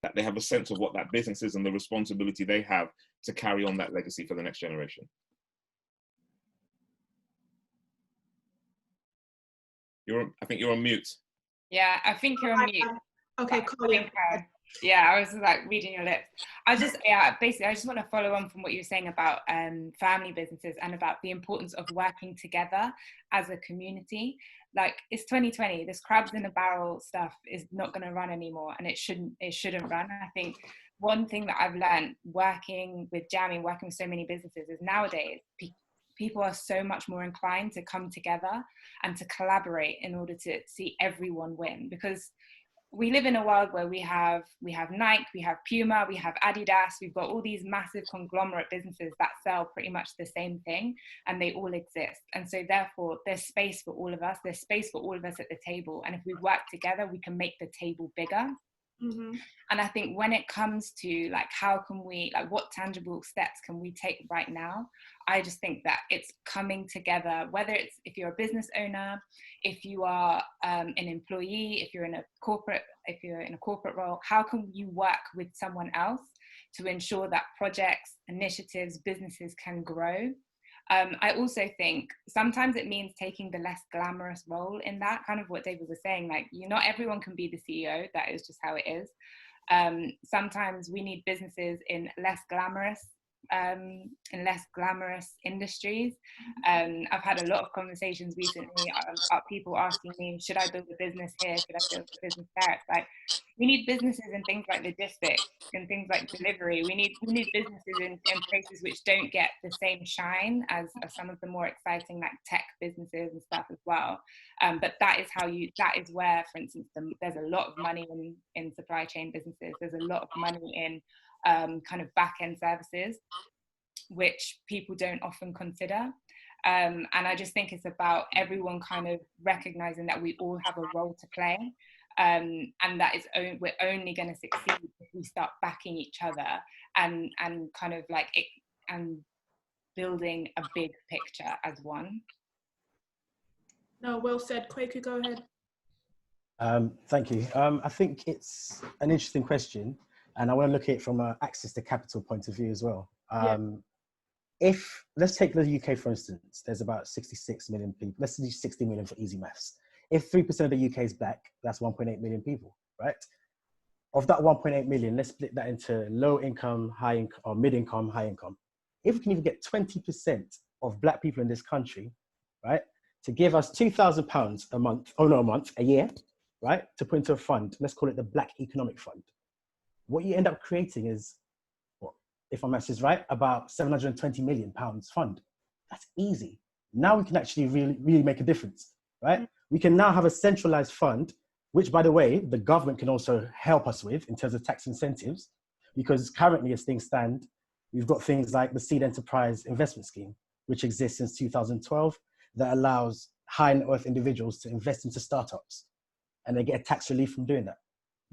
that they have a sense of what that business is and the responsibility they have to carry on that legacy for the next generation. I think you're on mute. Yeah, I think you're on mute. Okay, Colin. Yeah, I was like reading your lips. Basically, I just want to follow on from what you were saying about family businesses and about the importance of working together as a community. Like, it's 2020, this crabs in a barrel stuff is not going to run anymore, and it shouldn't run. I think one thing that I've learned working with Jamie, working with so many businesses, is nowadays people are so much more inclined to come together and to collaborate in order to see everyone win, because we live in a world where we have Nike, we have Puma, we have Adidas, we've got all these massive conglomerate businesses that sell pretty much the same thing, and they all exist. And so therefore there's space for all of us, there's space for all of us at the table. And if we work together, we can make the table bigger. Mm-hmm. And I think when it comes to like, how can we, like, what tangible steps can we take right now? I just think that it's coming together, whether it's, if you're a business owner, if you are an employee, if you're in a corporate role, how can you work with someone else to ensure that projects, initiatives, businesses can grow? I also think sometimes it means taking the less glamorous role in that, kind of what David was saying, like, not everyone can be the CEO, that is just how it is. Sometimes we need businesses in less glamorous industries. I've had a lot of conversations recently about people asking me, should I build a business here? Should I build a business there? It's like, we need businesses in things like logistics and things like delivery. We need businesses in places which don't get the same shine as some of the more exciting like tech businesses and stuff as well. But that is where, for instance, there's a lot of money in supply chain businesses. There's a lot of money in kind of back-end services, which people don't often consider. And I just think it's about everyone kind of recognizing that we all have a role to play, and that we're only going to succeed if we start backing each other and kind of like it, and building a big picture as one. No, well said. Kwaku, go ahead. Thank you. I think it's an interesting question, and I want to look at it from an access to capital point of view as well. If, let's take the UK for instance, there's about 66 million people, let's do 60 million for easy maths. If 3% of the UK is black, that's 1.8 million people, right? Of that 1.8 million, let's split that into low income, high income, or mid income, high income. If we can even get 20% of black people in this country, right, to give us £2,000 a month, a year, right, to put into a fund, let's call it the Black Economic Fund. What you end up creating is, well, if my maths is right, about £720 million fund. That's easy. Now we can actually really make a difference, right? We can now have a centralized fund, which, by the way, the government can also help us with in terms of tax incentives, because currently, as things stand, we've got things like the Seed Enterprise Investment Scheme, which exists since 2012, that allows high net worth individuals to invest into startups, and they get a tax relief from doing that.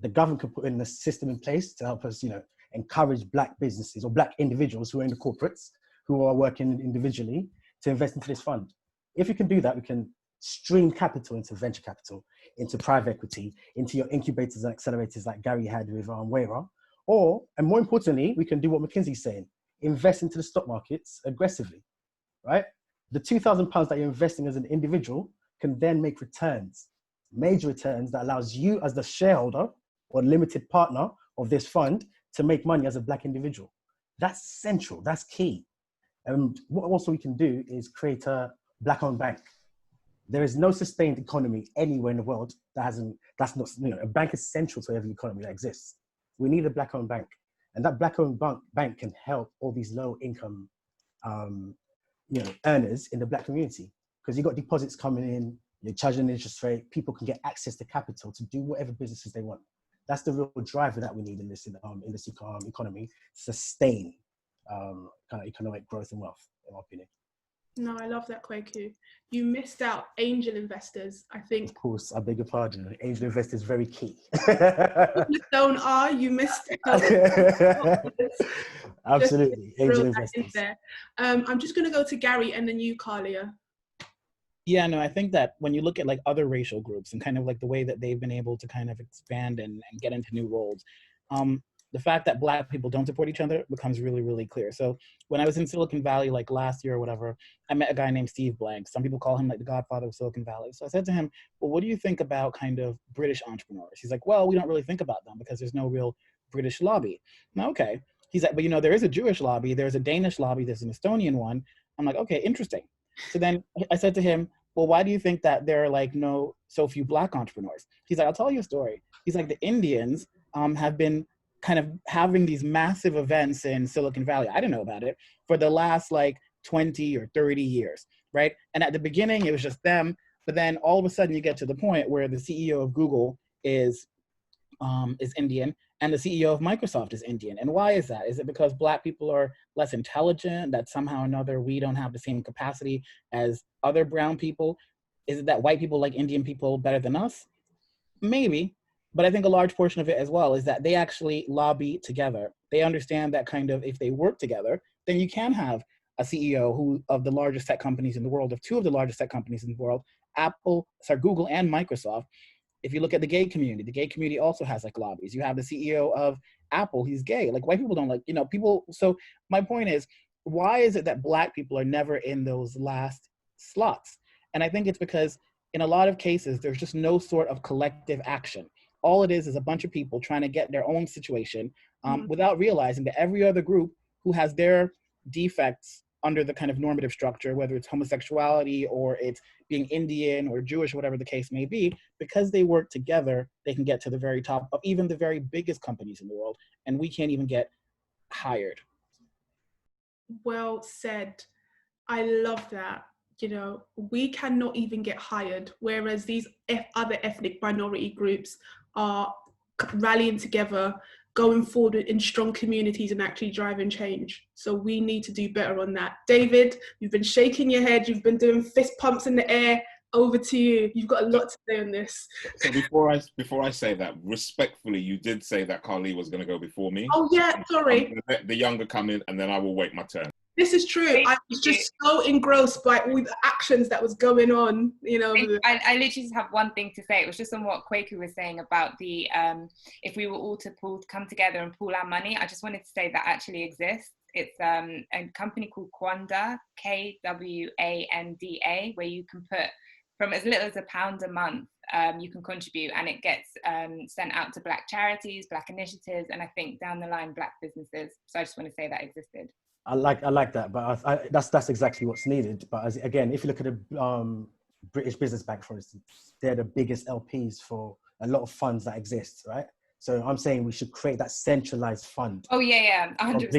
The government can put in a system in place to help us, encourage black businesses or black individuals who are in the corporates, who are working individually, to invest into this fund. If we can do that, we can stream capital into venture capital, into private equity, into your incubators and accelerators like Gary had with Wera. And more importantly, we can do what McKinsey's saying, invest into the stock markets aggressively, right? The £2,000 that you're investing as an individual can then make returns, major returns that allows you as the shareholder or limited partner of this fund to make money as a black individual. That's central, that's key. And what also we can do is create a black-owned bank. There is no sustained economy anywhere in the world that's not, a bank is central to every economy that exists. We need a black-owned bank. And that black-owned bank can help all these low-income earners in the black community, because you've got deposits coming in, you're charging an interest rate, people can get access to capital to do whatever businesses they want. That's the real driver that we need in this economy to sustain kind of economic growth and wealth, in my opinion. No, I love that, Kwaku. You missed out angel investors, I think. Of course, I beg your pardon. Angel investors is very key. You missed out. Absolutely, angel investors. I'm just going to go to Gary and then you, Kalia. Yeah, no, I think that when you look at like other racial groups and kind of like the way that they've been able to kind of expand and get into new roles, the fact that Black people don't support each other becomes really, really clear. So when I was in Silicon Valley, like last year or whatever, I met a guy named Steve Blank. Some people call him like the godfather of Silicon Valley. So I said to him, well, what do you think about kind of British entrepreneurs? He's like, well, we don't really think about them because there's no real British lobby. Now, okay. He's like, but you know, there is a Jewish lobby, there's a Danish lobby, there's an Estonian one. I'm like, okay, interesting. So then I said to him, well, why do you think that there are like so few Black entrepreneurs? He's like, I'll tell you a story. He's like, the Indians have been kind of having these massive events in Silicon Valley. I didn't know about it for the last like 20 or 30 years, right? And at the beginning, it was just them. But then all of a sudden you get to the point where the CEO of Google is Indian and the CEO of Microsoft is Indian. And why is that? Is it because Black people are less intelligent, that somehow or another we don't have the same capacity as other brown people? Is it that white people like Indian people better than us? Maybe. But I think a large portion of it as well is that they actually lobby together. They understand that kind of if they work together, then you can have a CEO of the largest tech companies in the world, of two of the largest tech companies in the world, Google and Microsoft. If you look at the gay community also has like lobbies. You have the CEO of Apple, he's gay. Like white people don't like, people. So my point is, why is it that Black people are never in those last slots? And I think it's because in a lot of cases, there's just no sort of collective action. All it is a bunch of people trying to get their own situation without realizing that every other group who has their defects under the kind of normative structure, whether it's homosexuality or it's being Indian or Jewish, whatever the case may be, because they work together, they can get to the very top of even the very biggest companies in the world, and we can't even get hired. Well said. I love that. We cannot even get hired, whereas these other ethnic minority groups are rallying together, going forward in strong communities and actually driving change. So we need to do better on that. David, you've been shaking your head, you've been doing fist pumps in the air. Over to you. You've got a lot to say on this. So before I say that, respectfully, you did say that Carly was going to go before me. Oh yeah, sorry. I'm gonna let the younger come in, and then I will wait my turn. This is true. I was just so engrossed by all the actions that was going on, I literally just have one thing to say. It was just on what Kwaku was saying about the, if we were all to come together and pool our money, I just wanted to say that actually exists. It's a company called Kwanda, Kwanda, where you can put from as little as £1 a month, you can contribute, and it gets sent out to Black charities, Black initiatives, and I think down the line, Black businesses. So I just want to say that existed. I like that, but that's exactly what's needed. But again, if you look at the British Business Bank, for instance, they're the biggest LPs for a lot of funds that exist, right? So I'm saying we should create that centralized fund. Oh yeah, 100%. I could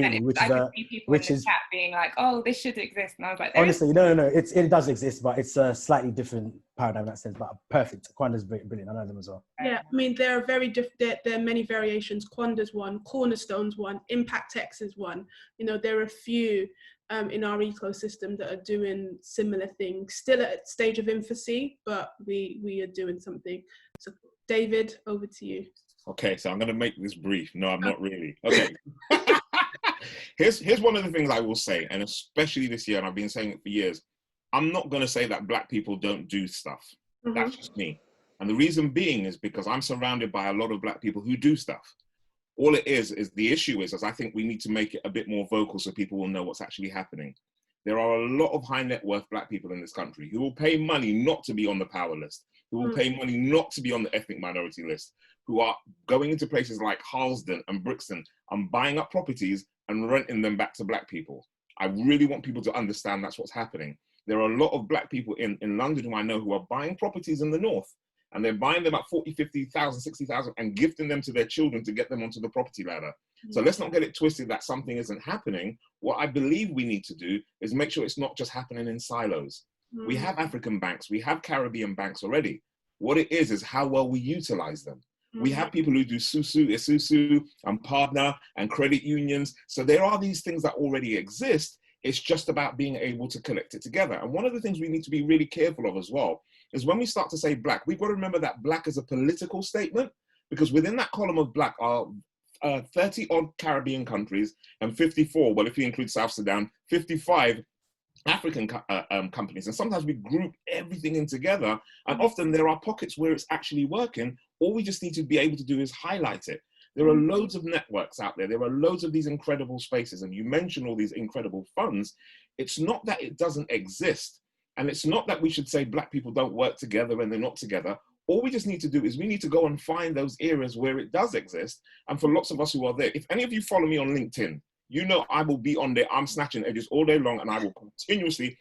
see people in the chat being like, "Oh, this should exist," and I was like, honestly, no, it does exist, but it's a slightly different paradigm in that sense. But perfect, Kwanda's brilliant. I know them as well. Yeah, I mean there are very different. There are many variations. Kwanda's one, Cornerstone's one, Impact X is one. There are a few in our ecosystem that are doing similar things. Still at a stage of infancy, but we are doing something. So David, over to you. Okay, so I'm going to make this brief. No, I'm not really. Okay. Here's one of the things I will say, and especially this year, and I've been saying it for years, I'm not going to say that Black people don't do stuff. Mm-hmm. That's just me. And the reason being is because I'm surrounded by a lot of Black people who do stuff. All it is the issue is I think we need to make it a bit more vocal so people will know what's actually happening. There are a lot of high net worth Black people in this country who will pay money not to be on the power list, who will pay money not to be on the ethnic minority list, who are going into places like Harlesden and Brixton and buying up properties and renting them back to Black people. I really want people to understand that's what's happening. There are a lot of Black people in London who I know who are buying properties in the north, and they're buying them at 40, 50,000, 60,000 and gifting them to their children to get them onto the property ladder. So let's not get it twisted that something isn't happening. What I believe we need to do is make sure it's not just happening in silos. We have African banks, we have Caribbean banks already. What it is how well we utilize them. We have people who do Isusu and partner and credit unions. So there are these things that already exist. It's just about being able to collect it together. And one of the things we need to be really careful of as well is when we start to say Black, we've got to remember that Black is a political statement, because within that column of Black are 30 odd Caribbean countries and 54, well, if you include South Sudan, 55 African companies. And sometimes we group everything in together, and often there are pockets where it's actually working. All we just need to be able to do is highlight it. There are loads of networks out there. There are loads of these incredible spaces. And you mention all these incredible funds. It's not that it doesn't exist. And it's not that we should say Black people don't work together when they're not together. All we just need to do is we need to go and find those areas where it does exist. And for lots of us who are there, if any of you follow me on LinkedIn, you know I will be on there. I'm snatching edges all day long, and I will continuously.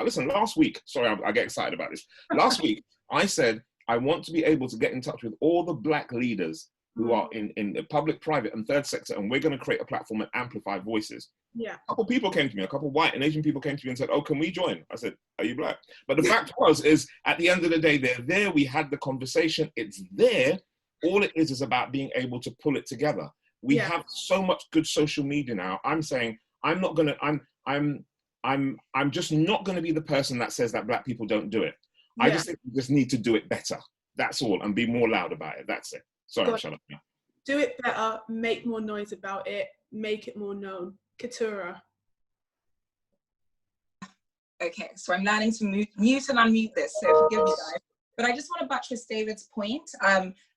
Listen, last week, sorry, I get excited about this. Last week, I said, I want to be able to get in touch with all the Black leaders who are in the public, private, and third sector, and we're going to create a platform and amplify voices. Yeah. A couple people came to me, a couple white and Asian people came to me and said, oh, can we join? I said, are you Black? But the fact is at the end of the day, they're there. We had the conversation. It's there. All it is about being able to pull it together. We have so much good social media now. I'm saying, I'm just not going to be the person that says that Black people don't do it. I just think we just need to do it better. That's all. And be more loud about it. That's it. Sorry, I'm shut up now. Do it better, make more noise about it, make it more known. Keturah. Okay, so I'm learning to mute and unmute this, so forgive me guys. But I just want to buttress David's point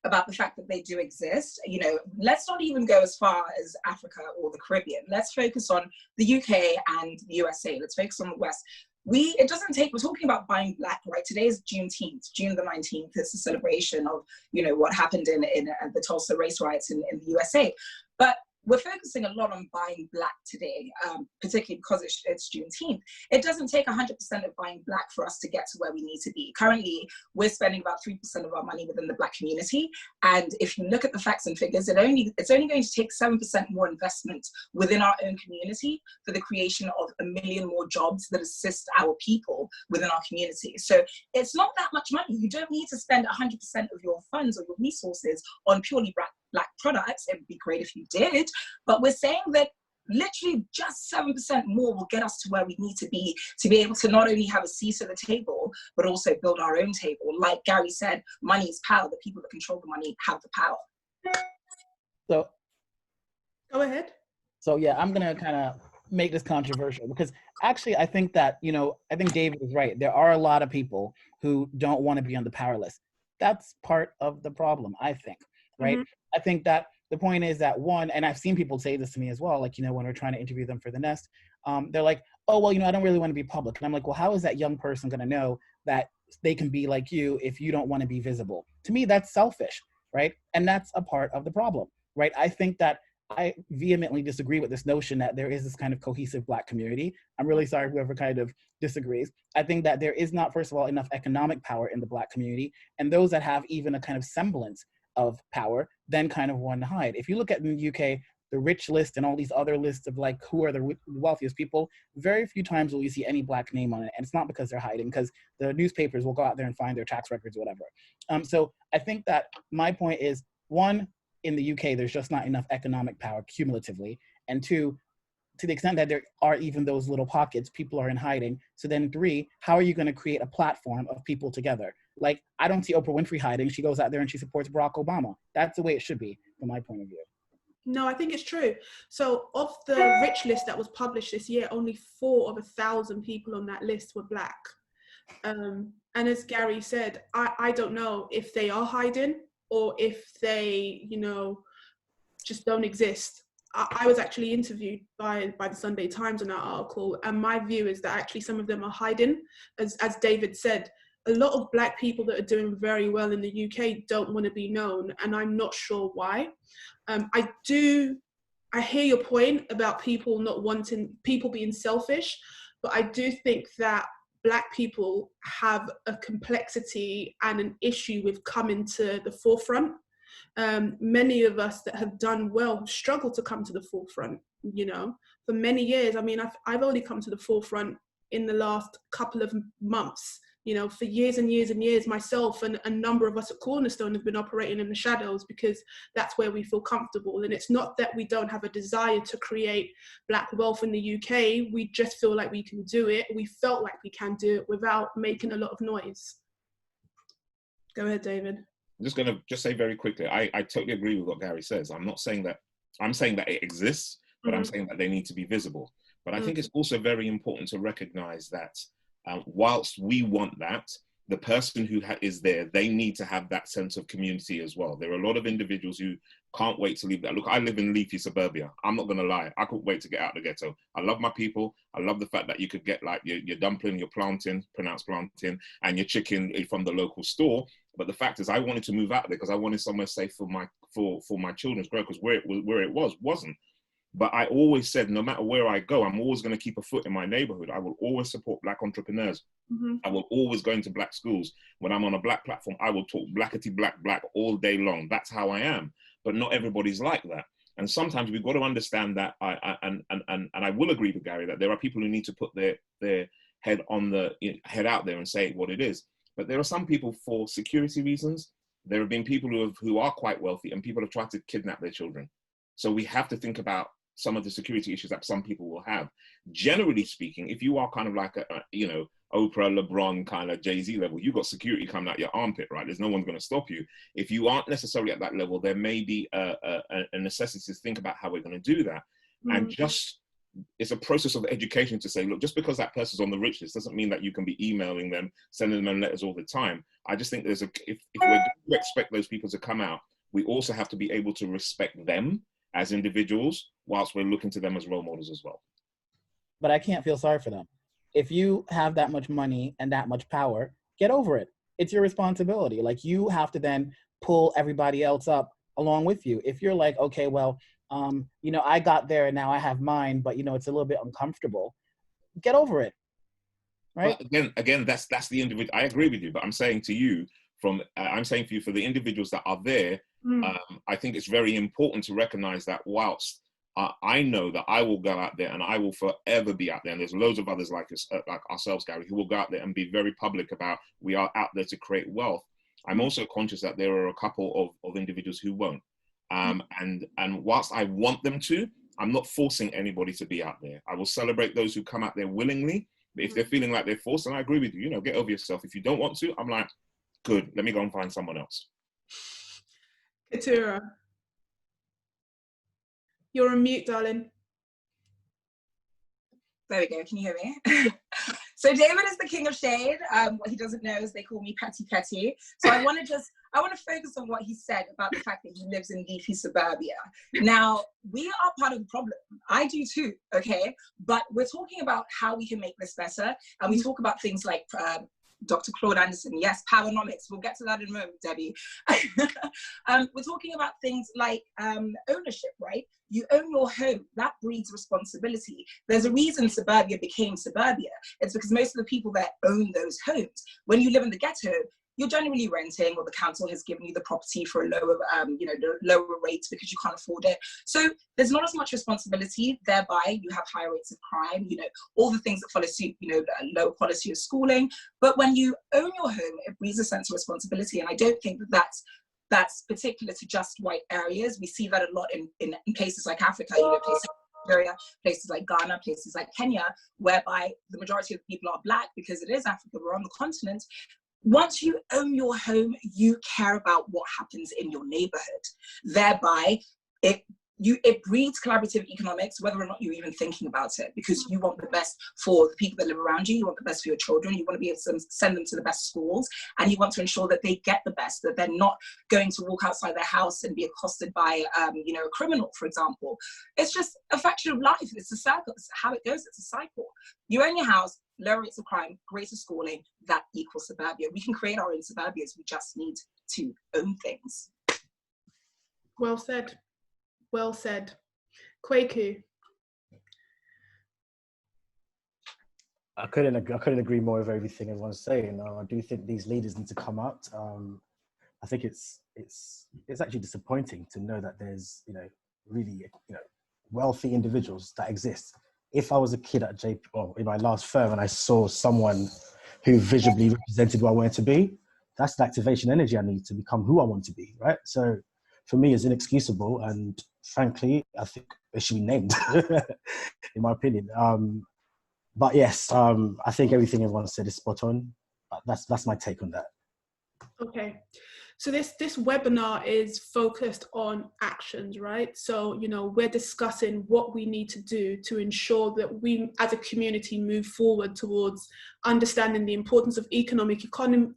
about the fact that they do exist. You know, let's not even go as far as Africa or the Caribbean. Let's focus on the UK and the USA. Let's focus on the West. It doesn't take, we're talking about buying Black, right? Today is Juneteenth, June the 19th. It's a celebration of, you know, what happened in the Tulsa race riots in the USA. But we're focusing a lot on buying Black today, particularly because it's Juneteenth. It doesn't take 100% of buying Black for us to get to where we need to be. Currently, we're spending about 3% of our money within the Black community. And if you look at the facts and figures, it's only going to take 7% more investment within our own community for the creation of 1 million more jobs that assist our people within our community. So it's not that much money. You don't need to spend 100% of your funds or your resources on purely Black products. It would be great if you did, but we're saying that literally just 7% more will get us to where we need to be able to not only have a seat at the table, but also build our own table. Like Gary said, money is power. The people that control the money have the power. So, go ahead. So yeah, I'm gonna kind of make this controversial because actually I think that, you know, I think David is right. There are a lot of people who don't want to be on the power list. That's part of the problem, I think, right? I think that the point is that one, and I've seen people say this to me as well, like, you know, when we're trying to interview them for the Nest, they're like, oh, well, you know, I don't really want to be public. And I'm like, well, how is that young person going to know that they can be like you if you don't want to be visible? To me, that's selfish, right? And that's a part of the problem, right? I think that I vehemently disagree with this notion that there is this kind of cohesive Black community. I'm really sorry whoever kind of disagrees. I think that there is not, first of all, enough economic power in the Black community, and those that have even a kind of semblance of power then kind of want to hide. If you look at in the UK, the rich list and all these other lists of like who are the wealthiest people, very few times will you see any Black name on it. And it's not because they're hiding, because the newspapers will go out there and find their tax records or whatever. So I think that my point is, one, in the UK, there's just not enough economic power cumulatively. And two, to the extent that there are even those little pockets, people are in hiding. So then three, how are you going to create a platform of people together? Like, I don't see Oprah Winfrey hiding. She goes out there and she supports Barack Obama. That's the way it should be, from my point of view. No, I think it's true. So of the rich list that was published this year, only 4 of 1,000 people on that list were Black. And as Gary said, I don't know if they are hiding or if they, you know, just don't exist. I was actually interviewed by the Sunday Times on that article, and my view is that actually some of them are hiding. As David said, a lot of Black people that are doing very well in the UK don't want to be known, and I'm not sure why. I hear your point about people not wanting, people being selfish, but I do think that Black people have a complexity and an issue with coming to the forefront. Many of us that have done well struggle to come to the forefront, you know, for many years. I mean, I've only come to the forefront in the last couple of months. You know, for years and years and years, myself and a number of us at Cornerstone have been operating in the shadows because that's where we feel comfortable. And it's not that we don't have a desire to create Black wealth in the UK. We just feel like we can do it. We felt like we can do it without making a lot of noise. Go ahead, David. I'm just going to say very quickly, I totally agree with what Gary says. I'm saying that it exists, but I'm saying that they need to be visible. But I think it's also very important to recognize that whilst we want that, the person who is there, they need to have that sense of community as well. There are a lot of individuals who can't wait to leave that. Look, I live in leafy suburbia. I'm not going to lie. I couldn't wait to get out of the ghetto. I love my people. I love the fact that you could get like your dumpling, your plantain, pronounced plantain, and your chicken from the local store. But the fact is, I wanted to move out there because I wanted somewhere safe for my children's growth, because where it wasn't. But I always said, no matter where I go, I'm always going to keep a foot in my neighborhood. I will always support Black entrepreneurs. I will always go into Black schools. When I'm on a Black platform, I will talk blackety black all day long. That's how I am. But not everybody's like that. And sometimes we've got to understand that. And I will agree with Gary that there are people who need to put their head out there and say what it is. But there are some people, for security reasons, there have been people who are quite wealthy, and people have tried to kidnap their children. So we have to think about some of the security issues that some people will have. Generally speaking, if you are kind of like Oprah, LeBron, kind of Jay-Z level, you've got security coming out your armpit, right? There's no one's going to stop you. If you aren't necessarily at that level, there may be a necessity to think about how we're going to do that. And just, it's a process of education to say, look, just because that person's on the rich list doesn't mean that you can be emailing them, sending them letters all the time. I just think if we're going to expect those people to come out, we also have to be able to respect them as individuals, whilst we're looking to them as role models as well. But I can't feel sorry for them. If you have that much money and that much power, get over it. It's your responsibility. Like, you have to then pull everybody else up along with you. If you're like, okay, well, I got there and now I have mine, but it's a little bit uncomfortable. Get over it, right? But again, that's the individual. I agree with you, but I'm saying to you, I'm saying for you, for the individuals that are there, I think it's very important to recognize that whilst I know that I will go out there and I will forever be out there, and there's loads of others like ourselves, Gary, who will go out there and be very public about we are out there to create wealth. I'm also conscious that there are a couple of individuals who won't. And whilst I want them to, I'm not forcing anybody to be out there. I will celebrate those who come out there willingly. But if they're feeling like they're forced, and I agree with you, get over yourself. If you don't want to, I'm like, good, let me go and find someone else. Katura, you're on mute, darling. There we go. Can you hear me? So David is the king of shade. What he doesn't know is they call me Petty Petty. So I want to focus on what he said about the fact that he lives in leafy suburbia. Now, we are part of the problem. I do too, okay? But we're talking about how we can make this better. And we talk about things like Dr. Claude Anderson, yes, powernomics. We'll get to that in a moment, Debbie. We're talking about things like ownership, right? You own your home, that breeds responsibility. There's a reason suburbia became suburbia. It's because most of the people that own those homes, when you live in the ghetto, you're generally renting, or the council has given you the property for a lower, lower rates because you can't afford it. So there's not as much responsibility. Thereby, you have higher rates of crime. All the things that follow suit. Lower quality of schooling. But when you own your home, it breeds a sense of responsibility. And I don't think that that's particular to just white areas. We see that a lot in places like Africa. Places like Nigeria, places like Ghana, places like Kenya, whereby the majority of the people are Black because it is Africa. We're on the continent. Once you own your home, you care about what happens in your neighborhood. Thereby, it breeds collaborative economics, whether or not you're even thinking about it, because you want the best for the people that live around you. You want the best for your children. You want to be able to send them to the best schools, and you want to ensure that they get the best, that they're not going to walk outside their house and be accosted by, a criminal, for example. It's just a factor of life. It's a cycle. It's how it goes. It's a cycle. You own your house, lower rates of crime, greater schooling, that equals suburbia. We can create our own suburbias. We just need to own things. Well said. Well said. Kwaku. I couldn't agree more with everything everyone's saying. I do think these leaders need to come out. I think it's actually disappointing to know that there's really wealthy individuals that exist. If I was a kid at in my last firm and I saw someone who visibly represented what I wanted to be, that's the activation energy I need to become who I want to be, right? So for me, it's inexcusable, and frankly, I think they should be named, in my opinion. But yes, I think everything everyone said is spot on. That's my take on that. Okay, So this webinar is focused on actions, right? So, you know, we're discussing what we need to do to ensure that we as a community move forward towards understanding the importance of economic empowerment,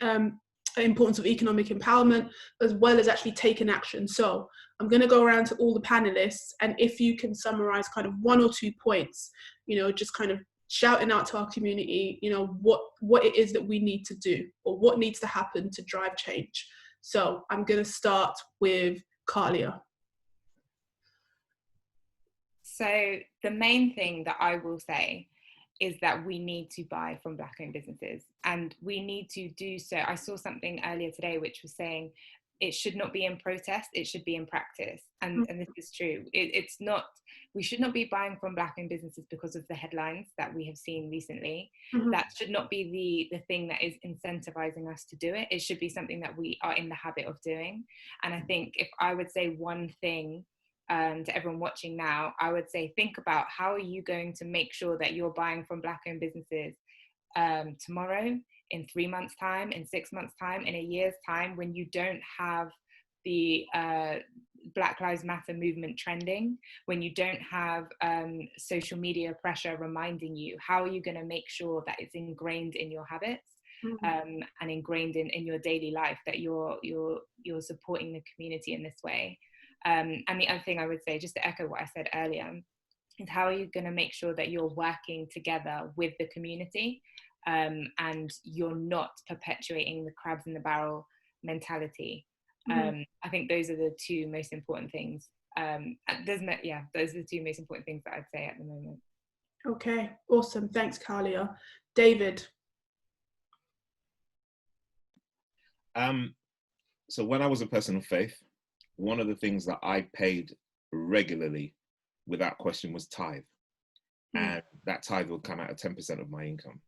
as well as actually taking action. So I'm going to go around to all the panelists, and if you can summarize kind of 1 or 2 points, you know, just kind of shouting out to our community, you know, what it is that we need to do or what needs to happen to drive change. So I'm going to start with Kalia. So the main thing that I will say is that we need to buy from Black-owned businesses, and we need to do so. I saw something earlier today which was saying it should not be in protest, it should be in practice. And this is true. It's not, we should not be buying from Black-owned businesses because of the headlines that we have seen recently. That should not be the thing that is incentivizing us to do it. It should be something that we are in the habit of doing. And I think if I would say one thing to everyone watching now, I would say, think about how are you going to make sure that you're buying from Black-owned businesses tomorrow, in 3 months' time, in 6 months' time, in a year's time, when you don't have the Black Lives Matter movement trending, when you don't have social media pressure reminding you. How are you going to make sure that it's ingrained in your habits and ingrained in your daily life, that you're supporting the community in this way? And the other thing I would say, just to echo what I said earlier, is how are you going to make sure that you're working together with the community and you're not perpetuating the crabs in the barrel mentality? I think those are the 2 most important things. Those are the 2 most important things that I'd say at the moment. Okay, awesome. Thanks, Kalia. David. So when I was a person of faith, one of the things that I paid regularly without question was tithe. And that tithe would come out of 10% of my income.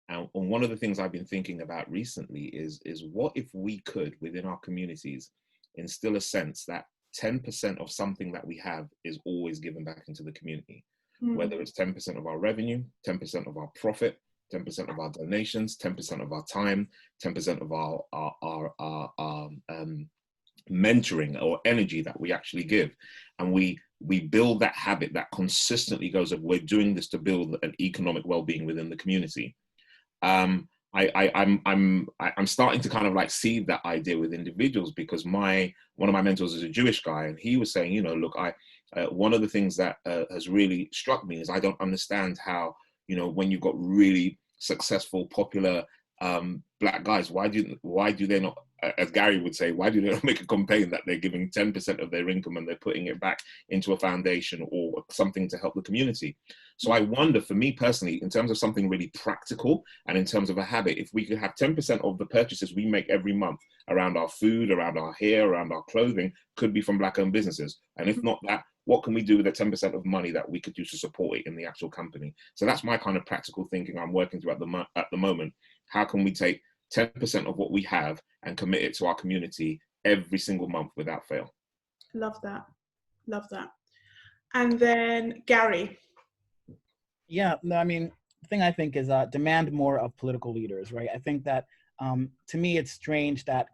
And one of the things I've been thinking about recently is what if we could, within our communities, instill a sense that 10% of something that we have is always given back into the community, whether it's 10% of our revenue, 10% of our profit, 10% of our donations, 10% of our time, 10% of our mentoring or energy that we actually give. And we build that habit that consistently goes of, we're doing this to build an economic well-being within the community. I'm starting to kind of like see that idea with individuals, because one of my mentors is a Jewish guy, and he was saying, you know, look, one of the things that has really struck me is I don't understand how, you know, when you've got really successful, popular Black guys, why do they not, as Gary would say, why do they not make a campaign that they're giving 10% of their income and they're putting it back into a foundation or something to help the community? So I wonder, for me personally, in terms of something really practical and in terms of a habit, if we could have 10% of the purchases we make every month around our food, around our hair, around our clothing, could be from Black-owned businesses. And if not that, what can we do with the 10% of money that we could use to support it in the actual company? So that's my kind of practical thinking I'm working through at the moment. How can we take 10% of what we have and commit it to our community every single month without fail? Love that. Love that. And then Gary. Yeah, no, I mean, the thing I think is demand more of political leaders, right? I think that to me, it's strange that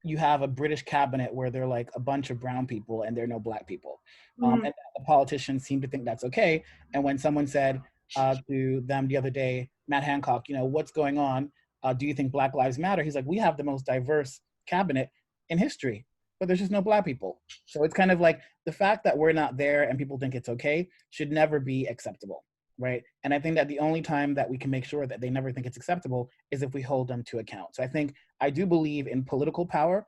you have a British cabinet where they're like a bunch of brown people and there are no Black people. And the politicians seem to think that's okay. And when someone said to them the other day, Matt Hancock, you know, what's going on? Do you think Black Lives Matter? He's like, we have the most diverse cabinet in history, but there's just no Black people. So it's kind of like the fact that we're not there and people think it's okay should never be acceptable, right? And I think that the only time that we can make sure that they never think it's acceptable is if we hold them to account. So I think I do believe in political power.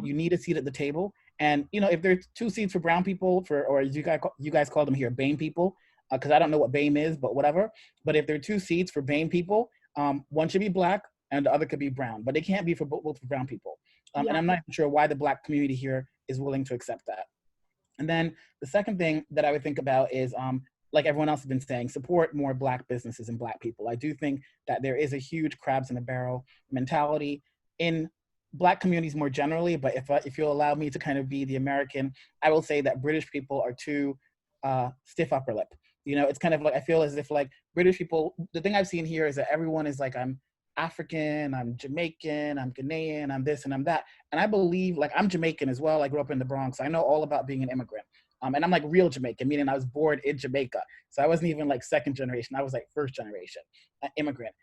You need a seat at the table. And, you know, if there's 2 seats for brown people, or as you guys call them here, BAME people, because I don't know what BAME is, but whatever. But if there are 2 seats for BAME people, one should be Black and the other could be brown, but it can't be for both for brown people. And I'm not sure why the Black community here is willing to accept that. And then the second thing that I would think about is, like everyone else has been saying, support more Black businesses and Black people. I do think that there is a huge crabs in the barrel mentality in Black communities more generally, but if you'll allow me to kind of be the American, I will say that British people are too stiff upper lip. You know, it's kind of like, I feel as if like British people, the thing I've seen here is that everyone is like, I'm African, I'm Jamaican, I'm Ghanaian, I'm this and I'm that. And I believe, like, I'm Jamaican as well. I grew up in the Bronx. I know all about being an immigrant. And I'm like real Jamaican, meaning I was born in Jamaica. So I wasn't even like second generation. I was like first generation immigrant.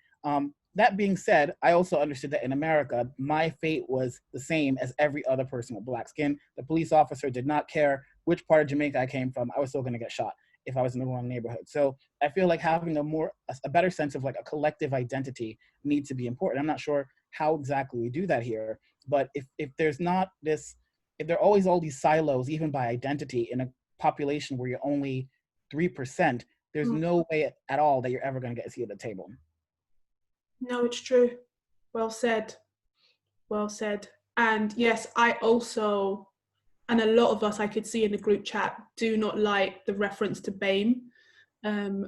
That being said, I also understood that in America, my fate was the same as every other person with black skin. The police officer did not care which part of Jamaica I came from. I was still going to get shot if I was in the wrong neighborhood. So I feel like having a better sense of like a collective identity needs to be important. I'm not sure how exactly we do that here, but if there's not this, if there are always all these silos, even by identity, in a population where you're only 3%, there's no way at all that you're ever going to get a seat at the table. No, it's true. Well said. Well said. And yes, I also, and a lot of us I could see in the group chat, do not like the reference to BAME.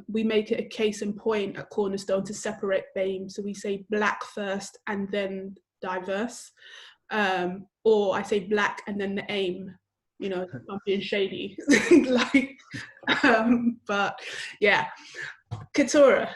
We make it a case in point at Cornerstone to separate BAME. So we say black first and then diverse. Or I say black and then the aim. You know, I'm being shady. Like, but yeah. Keturah.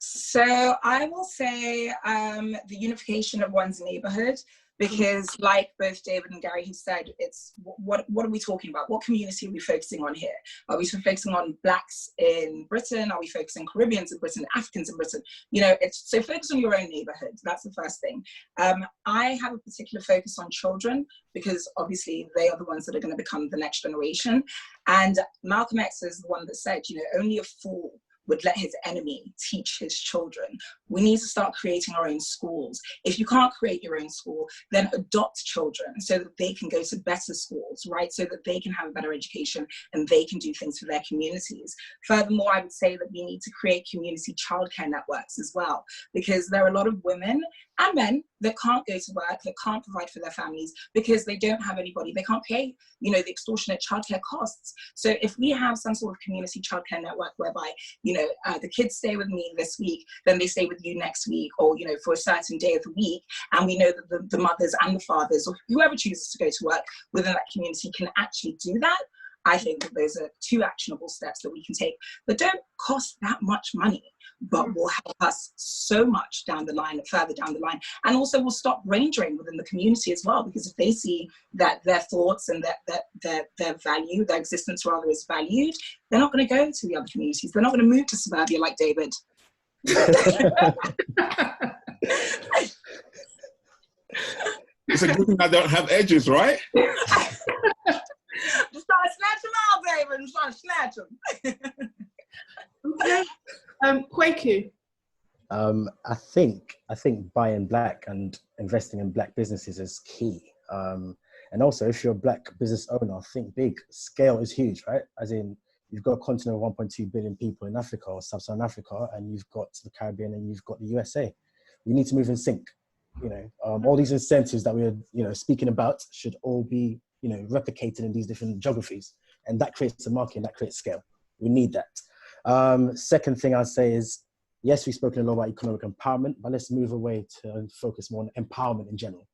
So I will say the unification of one's neighborhood, because like both David and Gary have said, it's what are we talking about? What community are we focusing on here? Are we focusing on Blacks in Britain? Are we focusing Caribbeans in Britain, Africans in Britain? You know, it's so focus on your own neighborhood. That's the first thing. I have a particular focus on children, because obviously they are the ones that are going to become the next generation. And Malcolm X is the one that said, you know, only a fool would let his enemy teach his children. We need to start creating our own schools. If you can't create your own school, then adopt children so that they can go to better schools, right? So that they can have a better education and they can do things for their communities. Furthermore, I would say that we need to create community childcare networks as well, because there are a lot of women and men that can't go to work, that can't provide for their families because they don't have anybody, they can't pay, you know, the extortionate childcare costs. So if we have some sort of community childcare network whereby, you know, the kids stay with me this week, then they stay with you next week, or, you know, for a certain day of the week, and we know that the mothers and the fathers, or whoever chooses to go to work within that community, can actually do that, I think that those are two actionable steps that we can take that don't cost that much money, but will help us so much down the line, further down the line, and also will stop brain drain within the community as well, because if they see that their thoughts and their value, their existence rather, is valued, they're not going to go to the other communities. They're not going to move to suburbia like David. It's a good thing I don't have edges, right? Just start snatching all, David. Start snatching. Okay. Kwaku. I think buying black and investing in black businesses is key. And also, if you're a black business owner, think big. Scale is huge, right? As in, you've got a continent of 1.2 billion people in Africa or sub-Saharan Africa, and you've got the Caribbean and you've got the USA. We need to move in sync. You know, all these incentives that we're, you know, speaking about should all be, you know, replicated in these different geographies, and that creates a market and that creates scale. We need that. Second thing I'd say is, yes, we've spoken a lot about economic empowerment, but let's move away to focus more on empowerment in general.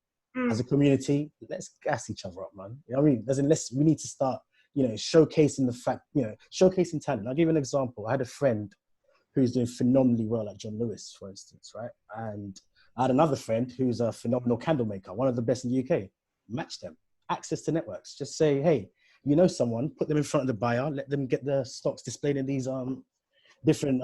As a community, let's gas each other up, man. You know what I mean? As in, we need to start, you know, showcasing the fact, you know, showcasing talent. I'll give you an example. I had a friend who's doing phenomenally well at John Lewis, for instance, right? And I had another friend who's a phenomenal candle maker, one of the best in the UK. Match them. Access to networks. Just say, hey, you know someone, put them in front of the buyer, let them get the stocks displayed in these different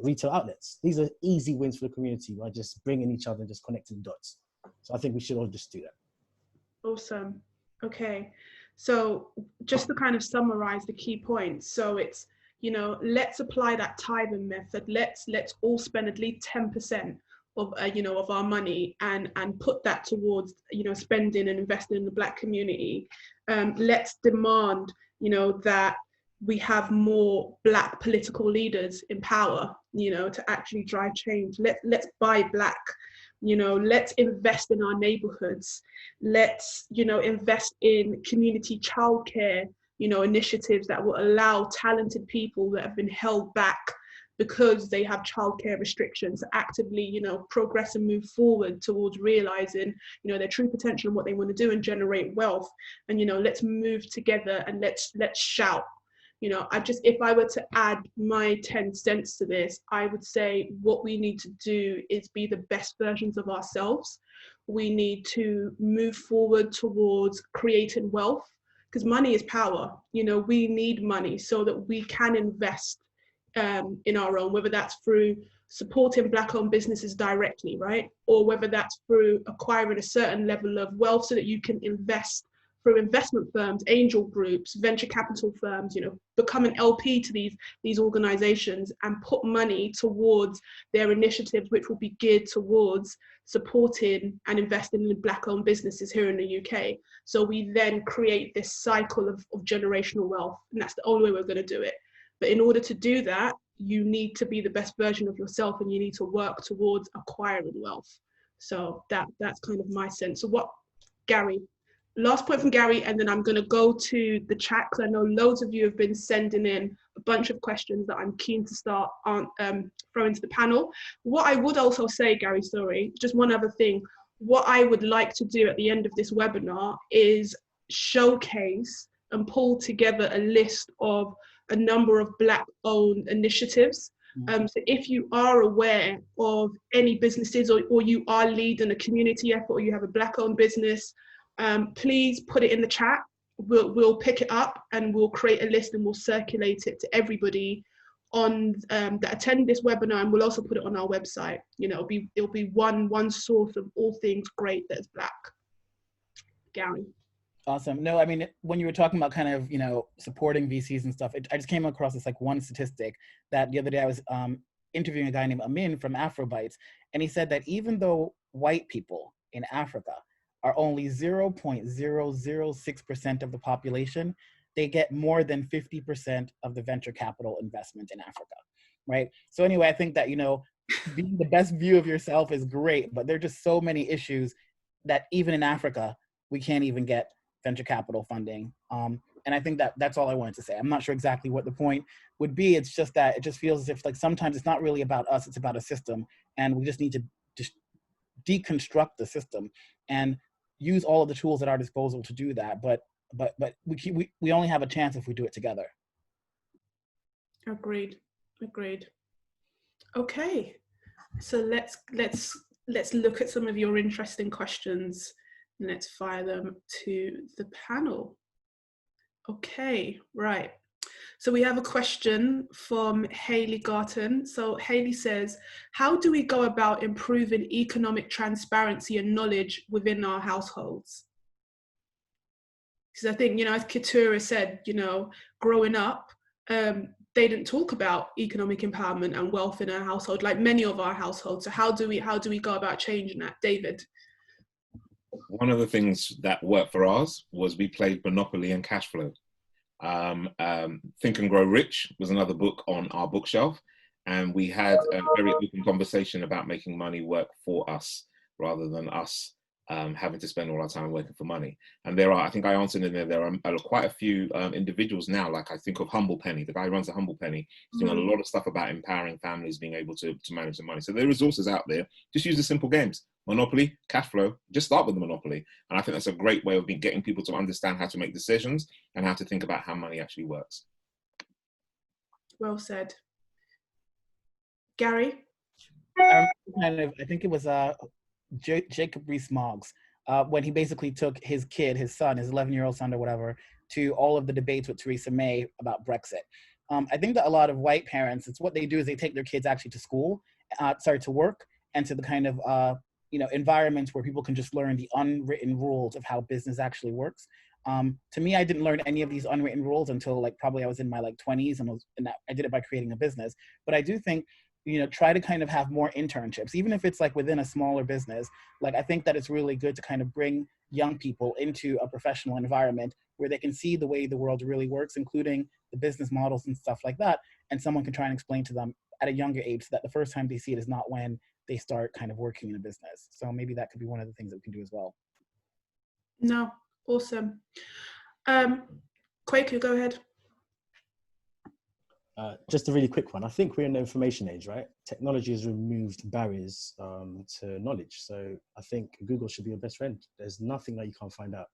retail outlets. These are easy wins for the community by just bringing each other and just connecting the dots. So I think we should all just do that. Awesome. Okay. So just to kind of summarize the key points. So it's, you know, let's apply that Tywin method. Let's all spend at least 10% of, you know, of our money and put that towards, you know, spending and investing in the black community. Let's demand, you know, that we have more black political leaders in power, you know, to actually drive change. Let's buy black, you know, let's invest in our neighborhoods. Let's, you know, invest in community childcare, you know, initiatives that will allow talented people that have been held back because they have childcare restrictions actively, you know, progress and move forward towards realizing, you know, their true potential and what they want to do and generate wealth. And, you know, let's move together and let's shout. You know, if I were to add my 10 cents to this, I would say what we need to do is be the best versions of ourselves. We need to move forward towards creating wealth, because money is power. You know, we need money so that we can invest in our own, whether that's through supporting Black-owned businesses directly, right? Or whether that's through acquiring a certain level of wealth so that you can invest through investment firms, angel groups, venture capital firms, you know, become an LP to these organizations and put money towards their initiatives, which will be geared towards supporting and investing in Black-owned businesses here in the UK. So we then create this cycle of generational wealth, and that's the only way we're going to do it. But in order to do that, you need to be the best version of yourself, and you need to work towards acquiring wealth. So that's kind of my sense. So what, Gary? Last point from Gary, and then I'm going to go to the chat, because I know loads of you have been sending in a bunch of questions that I'm keen to start throwing to the panel. What I would also say, Gary, sorry, just one other thing. What I would like to do at the end of this webinar is showcase and pull together a list of a number of Black-owned initiatives. So if you are aware of any businesses, or you are leading a community effort, or you have a Black-owned business, please put it in the chat. We'll pick it up and we'll create a list and we'll circulate it to everybody on that attend this webinar, and we'll also put it on our website. You know, it'll be one source of all things great that is Black. Gary. Awesome. No, I mean, when you were talking about kind of, you know, supporting VCs and stuff, I just came across this like one statistic that the other day I was interviewing a guy named Amin from Afrobytes, and he said that even though white people in Africa are only 0.006% of the population, they get more than 50% of the venture capital investment in Africa, right? So anyway, I think that, you know, being the best view of yourself is great, but there are just so many issues that even in Africa, we can't even get venture capital funding. And I think that that's all I wanted to say. I'm not sure exactly what the point would be. It's just that it just feels as if like sometimes it's not really about us, it's about a system. And we just need to just deconstruct the system and use all of the tools at our disposal to do that. But we only have a chance if we do it together. Agreed. Okay, so let's look at some of your interesting questions. Let's fire them to the panel. Okay, right. So we have a question from Hayley Garton. So Hayley says, how do we go about improving economic transparency and knowledge within our households? Because I think, you know, as Keturah said, you know, growing up, they didn't talk about economic empowerment and wealth in our household, like many of our households. So how do we go about changing that? David? One of the things that worked for us was we played Monopoly and Cash Flow. Think and Grow Rich was another book on our bookshelf, and we had a very open conversation about making money work for us rather than us having to spend all our time working for money. And there are, I think I answered in there are quite a few individuals now, like I think of Humble Penny, the guy who runs the Humble Penny, doing a lot of stuff about empowering families being able to manage the money. So there are resources out there. Just use the simple games. Monopoly, Cash Flow, just start with the Monopoly. And I think that's a great way of getting people to understand how to make decisions and how to think about how money actually works. Well said. Gary? I think it was Jacob Rees-Mogg, when he basically took his kid, his son, his 11-year-old son or whatever, to all of the debates with Theresa May about Brexit. I think that a lot of white parents, it's what they do is they take their kids actually to school, to work, and to the kind of you know, environments where people can just learn the unwritten rules of how business actually works. To me, I didn't learn any of these unwritten rules until like probably I was in my like 20s, and I did it by creating a business. But I do think, you know, try to kind of have more internships, even if it's like within a smaller business. Like, I think that it's really good to kind of bring young people into a professional environment where they can see the way the world really works, including the business models and stuff like that. And someone can try and explain to them at a younger age so that the first time they see it is not when they start kind of working in a business. So maybe that could be one of the things that we can do as well. No, awesome. Kwaku, go ahead. Just a really quick one. I think we're in the information age, right? Technology has removed barriers to knowledge. So I think Google should be your best friend. There's nothing that you can't find out.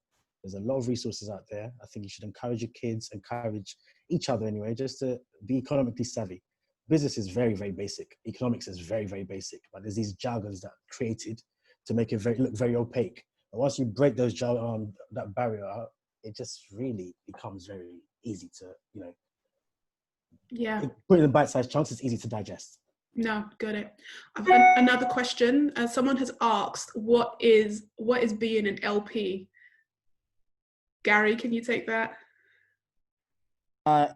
There's a lot of resources out there. I think you should encourage your kids, encourage each other anyway, just to be economically savvy. Business is very, very basic. Economics is very, very basic, but there's these jargons that are created to make it look very opaque. And once you break those that barrier out, it just really becomes very easy to, put it in bite-sized chunks. It's easy to digest. No, got it. I've got another question. Someone has asked, what is being an LP? Gary, can you take that?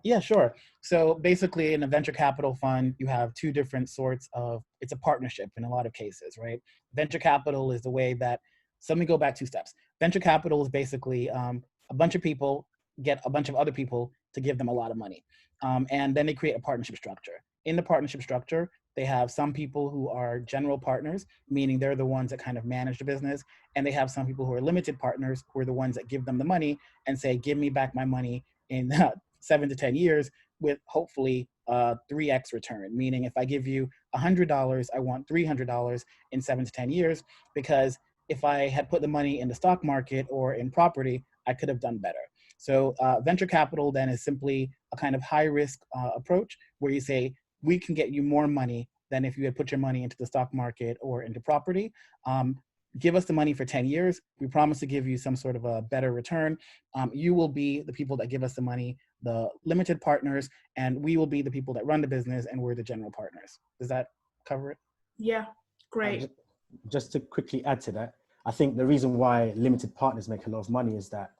Yeah, sure. So basically in a venture capital fund, you have two different sorts of, it's a partnership in a lot of cases, right? Venture capital is the way that, so let me go back 2 steps. Venture capital is basically a bunch of people get a bunch of other people to give them a lot of money. And then they create a partnership structure. In the partnership structure, they have some people who are general partners, meaning they're the ones that kind of manage the business. And they have some people who are limited partners, who are the ones that give them the money and say, give me back my money in 7 to 10 years with hopefully 3x return. Meaning if I give you $100, I want $300 in 7 to 10 years, because if I had put the money in the stock market or in property, I could have done better. So venture capital then is simply a kind of high risk approach where you say, we can get you more money than if you had put your money into the stock market or into property. Give us the money for 10 years. We promise to give you some sort of a better return. You will be the people that give us the money, the limited partners, and we will be the people that run the business, and we're the general partners. Does that cover it? Yeah, great. Just to quickly add to that, I think the reason why limited partners make a lot of money is that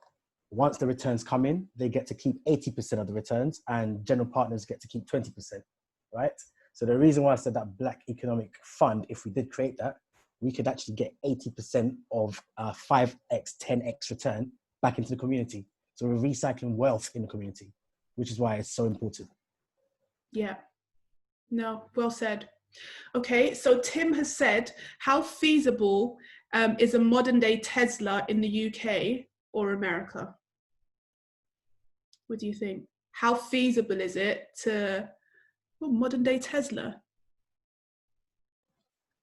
once the returns come in, they get to keep 80% of the returns and general partners get to keep 20%, right? So the reason why I said that Black Economic Fund, if we did create that, we could actually get 80% of 5x, 10x return back into the community. So we're recycling wealth in the community, which is why it's so important. Yeah, no, well said. Okay, so Tim has said, how feasible is a modern day Tesla in the UK or America? What do you think? How feasible is it to modern day Tesla?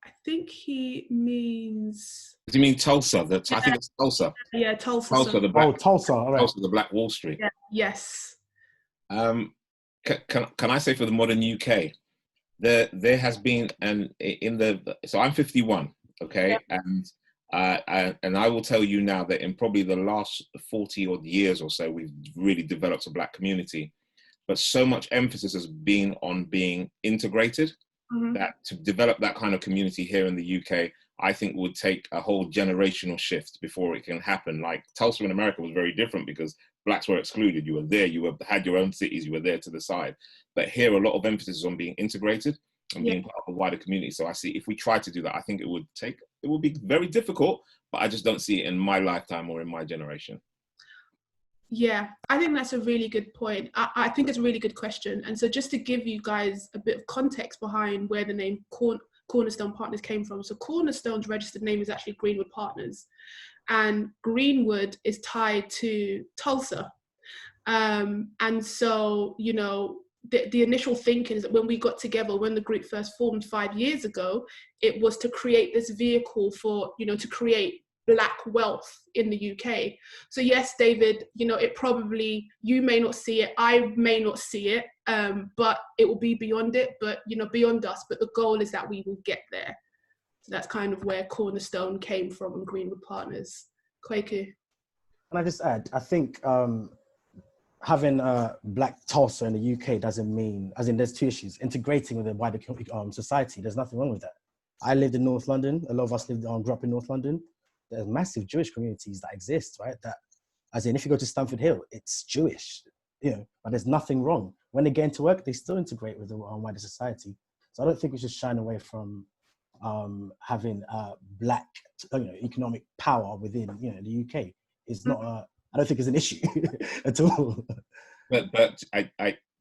I think he means. Does he mean Tulsa? I think it's Tulsa. Yeah, Tulsa. Tulsa, the Black. Tulsa, all right. Tulsa, the Black Wall Street. Yeah, yes. Can I say for the modern UK, there has been so I'm 51, okay, yeah. And I will tell you now that in probably the last 40 odd years or so, we've really developed a Black community, but so much emphasis has been on being integrated. Mm-hmm. That to develop that kind of community here in the UK, I think would take a whole generational shift before it can happen. Like Tulsa in America was very different because Blacks were excluded. You were there, had your own cities, you were there to the side. But here, a lot of emphasis is on being integrated and being part of a wider community. So I see if we try to do that, I think it would be very difficult, but I just don't see it in my lifetime or in my generation. Yeah, I think that's a really good point. I think it's a really good question. And so just to give you guys a bit of context behind where the name Cornerstone Partners came from. So Cornerstone's registered name is actually Greenwood Partners. And Greenwood is tied to Tulsa. And so, the initial thinking is that when we got together, when the group first formed 5 years ago, it was to create this vehicle for, to create Black wealth in the UK. So yes, David, it probably, you may not see it, I may not see it, but it will be beyond it, but beyond us. But the goal is that we will get there. So that's kind of where Cornerstone came from and Greenwood Partners. Kwaku. Can I just add, I think having a Black Tulsa in the UK doesn't mean, as in there's two issues, integrating with the wider society, there's nothing wrong with that. I lived in North London, a lot of us grew up in North London. There's massive Jewish communities that exist, right? That, as in, if you go to Stamford Hill, it's Jewish, but there's nothing wrong. When they get into work, they still integrate with the wider society. So I don't think we should shine away from having Black, economic power within, the UK. It's not I don't think it's an issue at all. But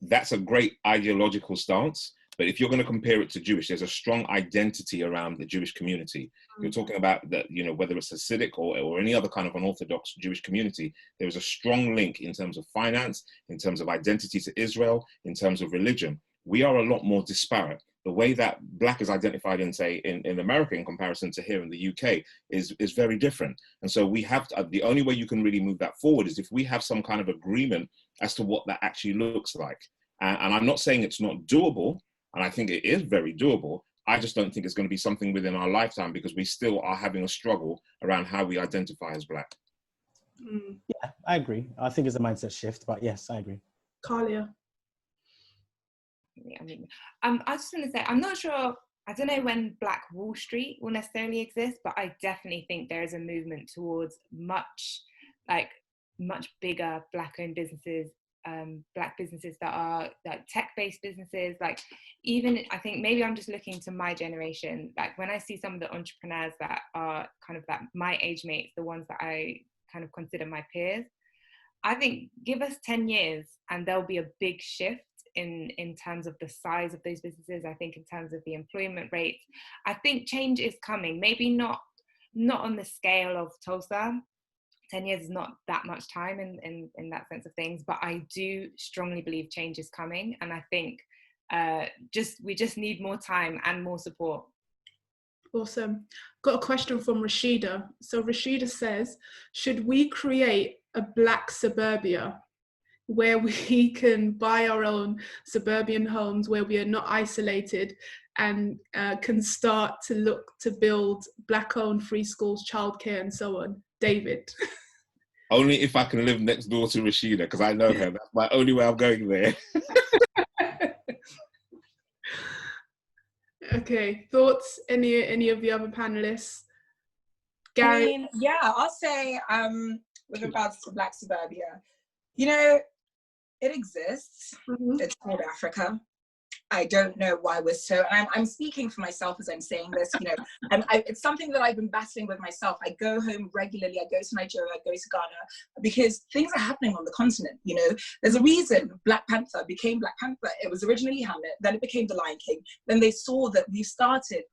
that's a great ideological stance. But if you're going to compare it to Jewish, there's a strong identity around the Jewish community. You're talking about that, whether it's Hasidic or any other kind of unorthodox Jewish community, there is a strong link in terms of finance, in terms of identity to Israel, in terms of religion. We are a lot more disparate. the way that Black is identified in, say, in America in comparison to here in the UK is very different. And so we have to, the only way you can really move that forward is if we have some kind of agreement as to what that actually looks like. And I'm not saying it's not doable, and I think it is very doable. I just don't think it's going to be something within our lifetime, because we still are having a struggle around how we identify as Black. Yeah, I agree. I think it's a mindset shift, but yes, I agree. Kalia. I mean, I was just going to say, I'm not sure, I don't know when Black Wall Street will necessarily exist, but I definitely think there is a movement towards much bigger Black-owned businesses, Black businesses that are like tech-based businesses. Like, even, I think maybe I'm just looking to my generation, like when I see some of the entrepreneurs that are kind of that my age mates, the ones that I kind of consider my peers, I think give us 10 years and there'll be a big shift in terms of the size of those businesses. I think in terms of the employment rates, I think change is coming. Maybe not on the scale of Tulsa. 10 years is not that much time in that sense of things, but I do strongly believe change is coming. And I think we just need more time and more support. Awesome. Got a question from Rashida. So Rashida says, should we create a Black suburbia where we can buy our own suburban homes, where we are not isolated, and can start to look to build Black-owned free schools, childcare, and so on? David. Only if I can live next door to Rashida, because I know her. That's my only way I'm going there. Okay, thoughts? Any of the other panelists? Gary? I mean, yeah, I'll say with regards to Black suburbia, you know, it exists. It's called Africa. I don't know why we're so, and I'm speaking for myself as I'm saying this, you know, it's something that I've been battling with myself. I go home regularly, I go to Nigeria, I go to Ghana, because things are happening on the continent, you know. There's a reason Black Panther became Black Panther. It was originally Hamlet, then it became the Lion King. Then they saw that we started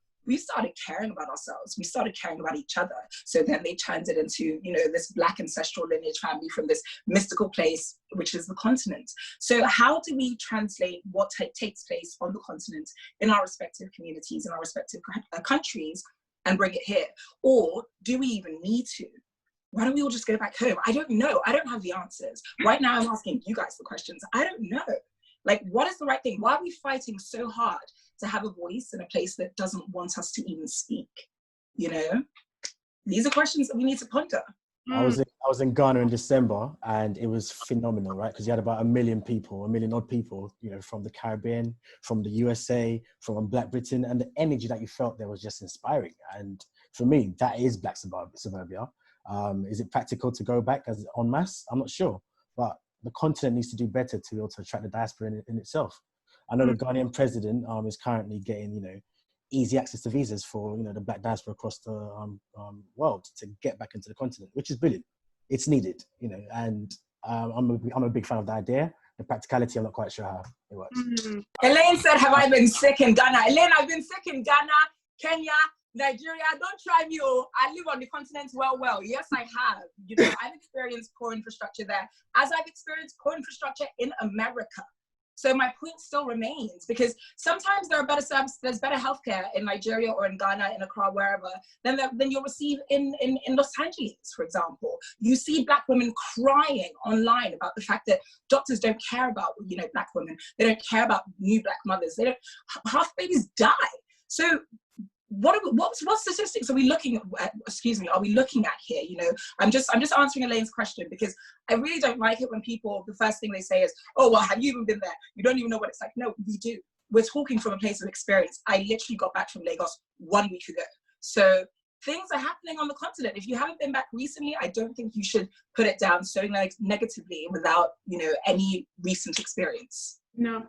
caring about ourselves. We started caring about each other. So then they turned it into, you know, this Black ancestral lineage family from this mystical place, which is the continent. So how do we translate what takes place on the continent in our respective communities, in our respective countries, and bring it here? Or do we even need to? Why don't we all just go back home? I don't know. I don't have the answers. Right now I'm asking you guys the questions. I don't know. Like, what is the right thing? Why are we fighting so hard to have a voice in a place that doesn't want us to even speak? You know, these are questions that we need to ponder. I was in Ghana in December, and it was phenomenal, right? Because you had about 1 million odd people, you know, from the Caribbean, from the USA, from Black Britain, and the energy that you felt there was just inspiring. And for me, that is Black suburbia. Is it practical to go back as en masse? I'm not sure, but the continent needs to do better to be able to attract the diaspora in itself. I know the Ghanaian president is currently getting, you know, easy access to visas for, you know, the Black diaspora across the world to get back into the continent, which is brilliant. It's needed, you know, and I'm a big fan of the idea. The practicality, I'm not quite sure how it works. Elaine said, have I been sick in Ghana? Elaine, I've been sick in Ghana, Kenya, Nigeria. Don't try me. I live on the continent well. Yes, I have. You know, I've experienced poor infrastructure there, as I've experienced poor infrastructure in America. So my point still remains, because sometimes there are better services, there's better healthcare in Nigeria or in Ghana, in Accra, wherever, than you'll receive in Los Angeles, for example. You see Black women crying online about the fact that doctors don't care about, you know, Black women. They don't care about new Black mothers. Half babies die. So what statistics are we looking at? Are we looking at here? You know, I'm just answering Elaine's question, because I really don't like it when people, the first thing they say is, oh, well, have you even been there? You don't even know what it's like. No, we do. We're talking from a place of experience. I literally got back from Lagos 1 week ago. So things are happening on the continent. If you haven't been back recently, I don't think you should put it down so negatively without, you know, any recent experience. No.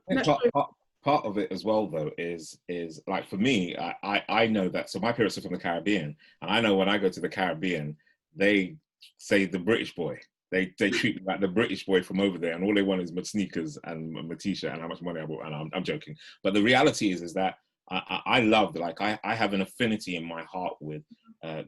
Part of it as well, though, is like, for me, I know that, so my parents are from the Caribbean, and I know when I go to the Caribbean, they say the British boy. They treat me like the British boy from over there, and all they want is my sneakers and my t-shirt and how much money I bought, and I'm joking. But the reality is that I love, like, I have an affinity in my heart with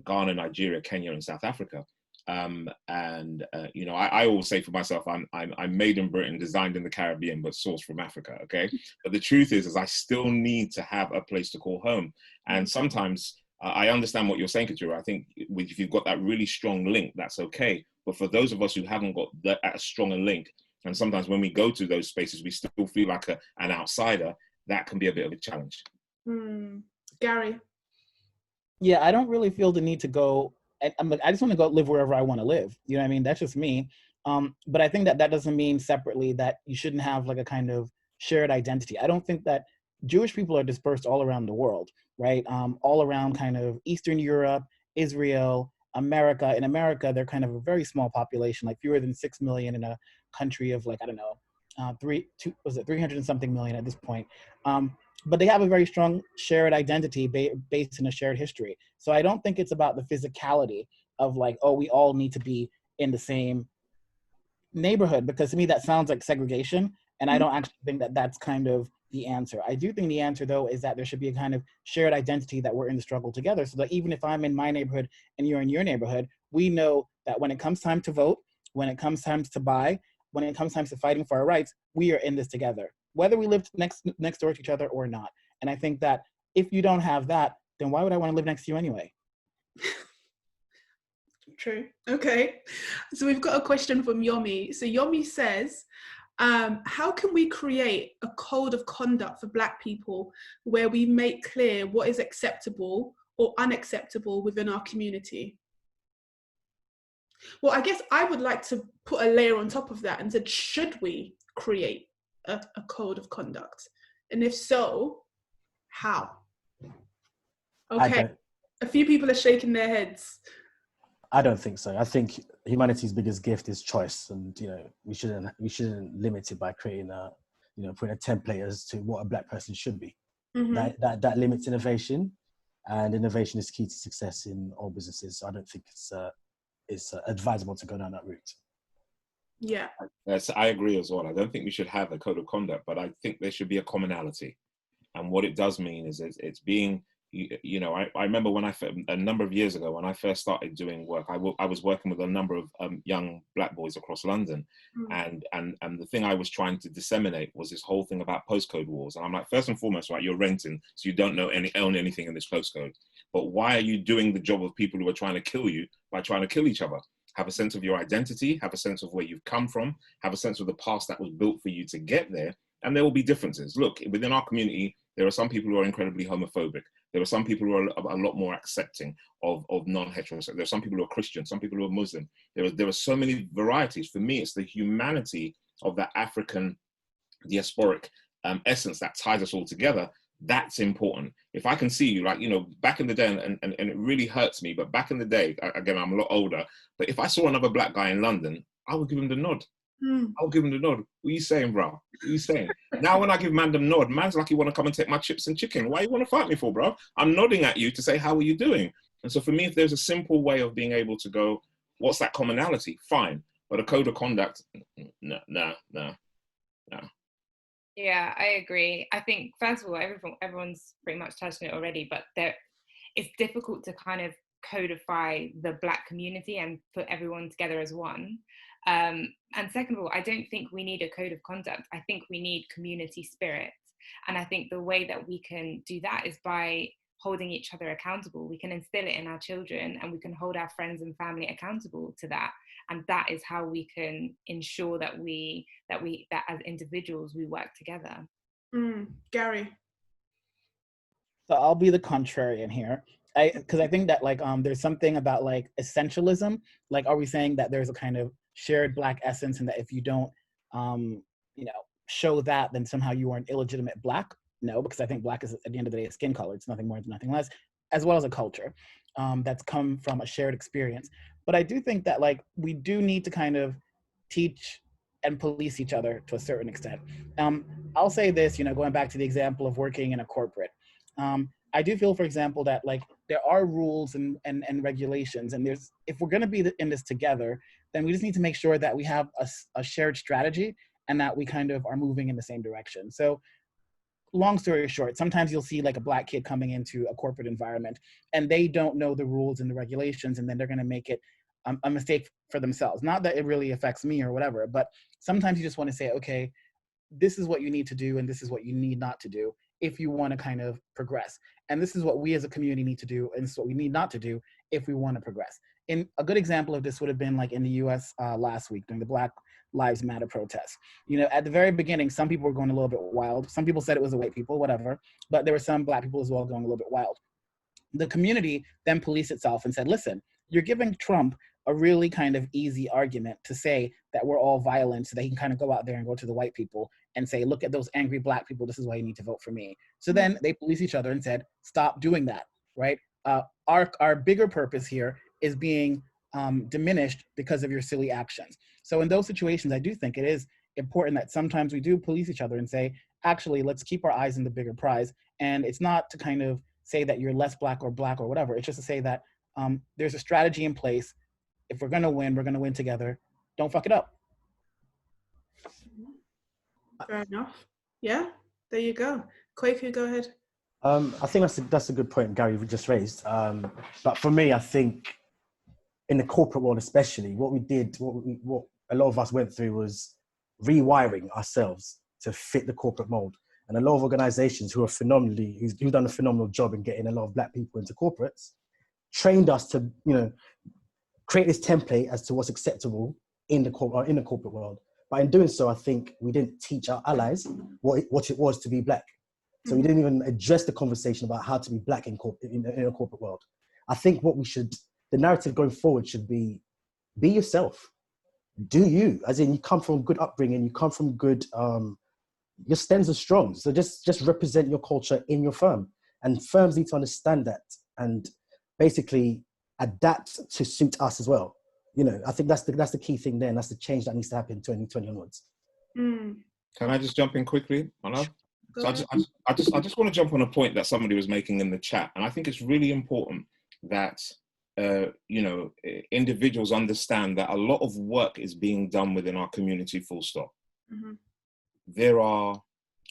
Ghana, Nigeria, Kenya, and South Africa. You know, I always say for myself, I'm made in Britain, designed in the Caribbean, but sourced from Africa. Okay, but the truth is I still need to have a place to call home. And sometimes I understand what you're saying, Katura. I think if you've got that really strong link, that's okay. But for those of us who haven't got that a stronger link, and sometimes when we go to those spaces, we still feel like an outsider, that can be a bit of a challenge. Gary? Yeah, I don't really feel the need to go. I just want to go live wherever I want to live. You know what I mean? That's just me. But I think that doesn't mean separately that you shouldn't have like a kind of shared identity. I don't think that Jewish people are dispersed all around the world, right? All around kind of Eastern Europe, Israel, America. In America, they're kind of a very small population, like fewer than 6 million in a country of like, I don't know, 300 and something million at this point. But they have a very strong shared identity based in a shared history. So I don't think it's about the physicality of like, oh, we all need to be in the same neighborhood, because to me that sounds like segregation. And I don't actually think that that's kind of the answer. I do think the answer though is that there should be a kind of shared identity that we're in the struggle together, so that even if I'm in my neighborhood and you're in your neighborhood, we know that when it comes time to vote, when it comes time to buy, when it comes time to fighting for our rights, we are in this together, whether we live next door to each other or not. And I think that if you don't have that, then why would I want to live next to you anyway? True. Okay. So we've got a question from Yomi. So Yomi says, how can we create a code of conduct for Black people where we make clear what is acceptable or unacceptable within our community? Well, I guess I would like to put a layer on top of that and said, should we create a code of conduct? And if so, how? Okay, a few people are shaking their heads. I don't think so. I think humanity's biggest gift is choice, and you know we shouldn't limit it by creating putting a template as to what a Black person should be. That limits innovation, and innovation is key to success in all businesses. So I don't think it's advisable to go down that route. Yeah. Yes, I agree as well. I don't think we should have a code of conduct, but I think there should be a commonality. And what it does mean is it's being, you know, I remember when a number of years ago, when I first started doing work, I was working with a number of young Black boys across London. And the thing I was trying to disseminate was this whole thing about postcode wars. And I'm like, first and foremost, right, you're renting, so you don't own anything in this postcode. But why are you doing the job of people who are trying to kill you by trying to kill each other? Have a sense of your identity, have a sense of where you've come from, have a sense of the past that was built for you to get there. And there will be differences. Look, within our community, there are some people who are incredibly homophobic. There are some people who are a lot more accepting of non-heterosexual. There are some people who are Christian, some people who are Muslim. There are so many varieties. For me, it's the humanity of that African diasporic essence that ties us all together. That's important. If I can see you, like, you know, back in the day, and it really hurts me, but back in the day, again, I'm a lot older, but if I saw another Black guy in London, I would give him the nod. I'll give him the nod. What are you saying, bro? What are you saying? Now when I give man the nod, man's like, you want to come and take my chips and chicken. Why you want to fight me for, bro? I'm nodding at you to say, how are you doing? And so for me, if there's a simple way of being able to go, what's that commonality? Fine. But a code of conduct, no. Yeah, I agree. I think, first of all, everyone's pretty much touched on it already, but it's difficult to kind of codify the Black community and put everyone together as one. And second of all, I don't think we need a code of conduct. I think we need community spirit. And I think the way that we can do that is by holding each other accountable. We can instill it in our children, and we can hold our friends and family accountable to that. And that is how we can ensure that as individuals, we work together. Gary? So I'll be the contrarian here. Because I think that like there's something about like essentialism. Like, are we saying that there's a kind of shared Black essence, and that if you don't show that, then somehow you are an illegitimate Black? No, because I think Black is, at the end of the day, a skin color. It's nothing more, nothing less, as well as a culture that's come from a shared experience. But I do think that like we do need to kind of teach and police each other to a certain extent. I'll say this, going back to the example of working in a corporate. I do feel, for example, that like there are rules and regulations, and if we're going to be in this together, then we just need to make sure that we have a shared strategy and that we kind of are moving in the same direction. So long story short, sometimes you'll see like a Black kid coming into a corporate environment and they don't know the rules and the regulations, and then they're going to make it a mistake for themselves. Not that it really affects me or whatever, but sometimes you just want to say, okay, this is what you need to do and this is what you need not to do if you want to kind of progress. And this is what we as a community need to do, and this is what we need not to do if we want to progress. And a good example of this would have been like in the US last week during the Black Lives Matter protests. You know, at the very beginning, some people were going a little bit wild. Some people said it was the white people, whatever, but there were some Black people as well going a little bit wild. The community then policed itself and said, listen, you're giving Trump a really kind of easy argument to say that we're all violent so they can kind of go out there and go to the white people and say, look at those angry Black people, this is why you need to vote for me. So then they police each other and said, stop doing that, right? Our bigger purpose here is being diminished because of your silly actions. So in those situations, I do think it is important that sometimes we do police each other and say, actually, let's keep our eyes on the bigger prize. And it's not to kind of say that you're less Black or whatever. It's just to say that there's a strategy in place. If we're gonna win together. Don't fuck it up. Fair enough. Yeah, there you go. Kwaku, go ahead. I think that's a good point Gary just raised. But for me, I think in the corporate world especially, what a lot of us went through was rewiring ourselves to fit the corporate mold. And a lot of organizations who've done a phenomenal job in getting a lot of Black people into corporates, trained us to, create this template as to what's acceptable in the corporate world. But in doing so, I think we didn't teach our allies what it was to be Black. So we didn't even address the conversation about how to be Black in a corporate world. I think the narrative going forward should be yourself. Do you, as in you come from good upbringing, you come from good, your stems are strong. So just represent your culture in your firm. And firms need to understand that and basically adapt to suit us as well. I think that's the key thing there, and that's the change that needs to happen 2020 onwards. Can I just jump in quickly, Manav? So I just want to jump on a point that somebody was making in the chat, and I think it's really important that individuals understand that a lot of work is being done within our community. Full stop.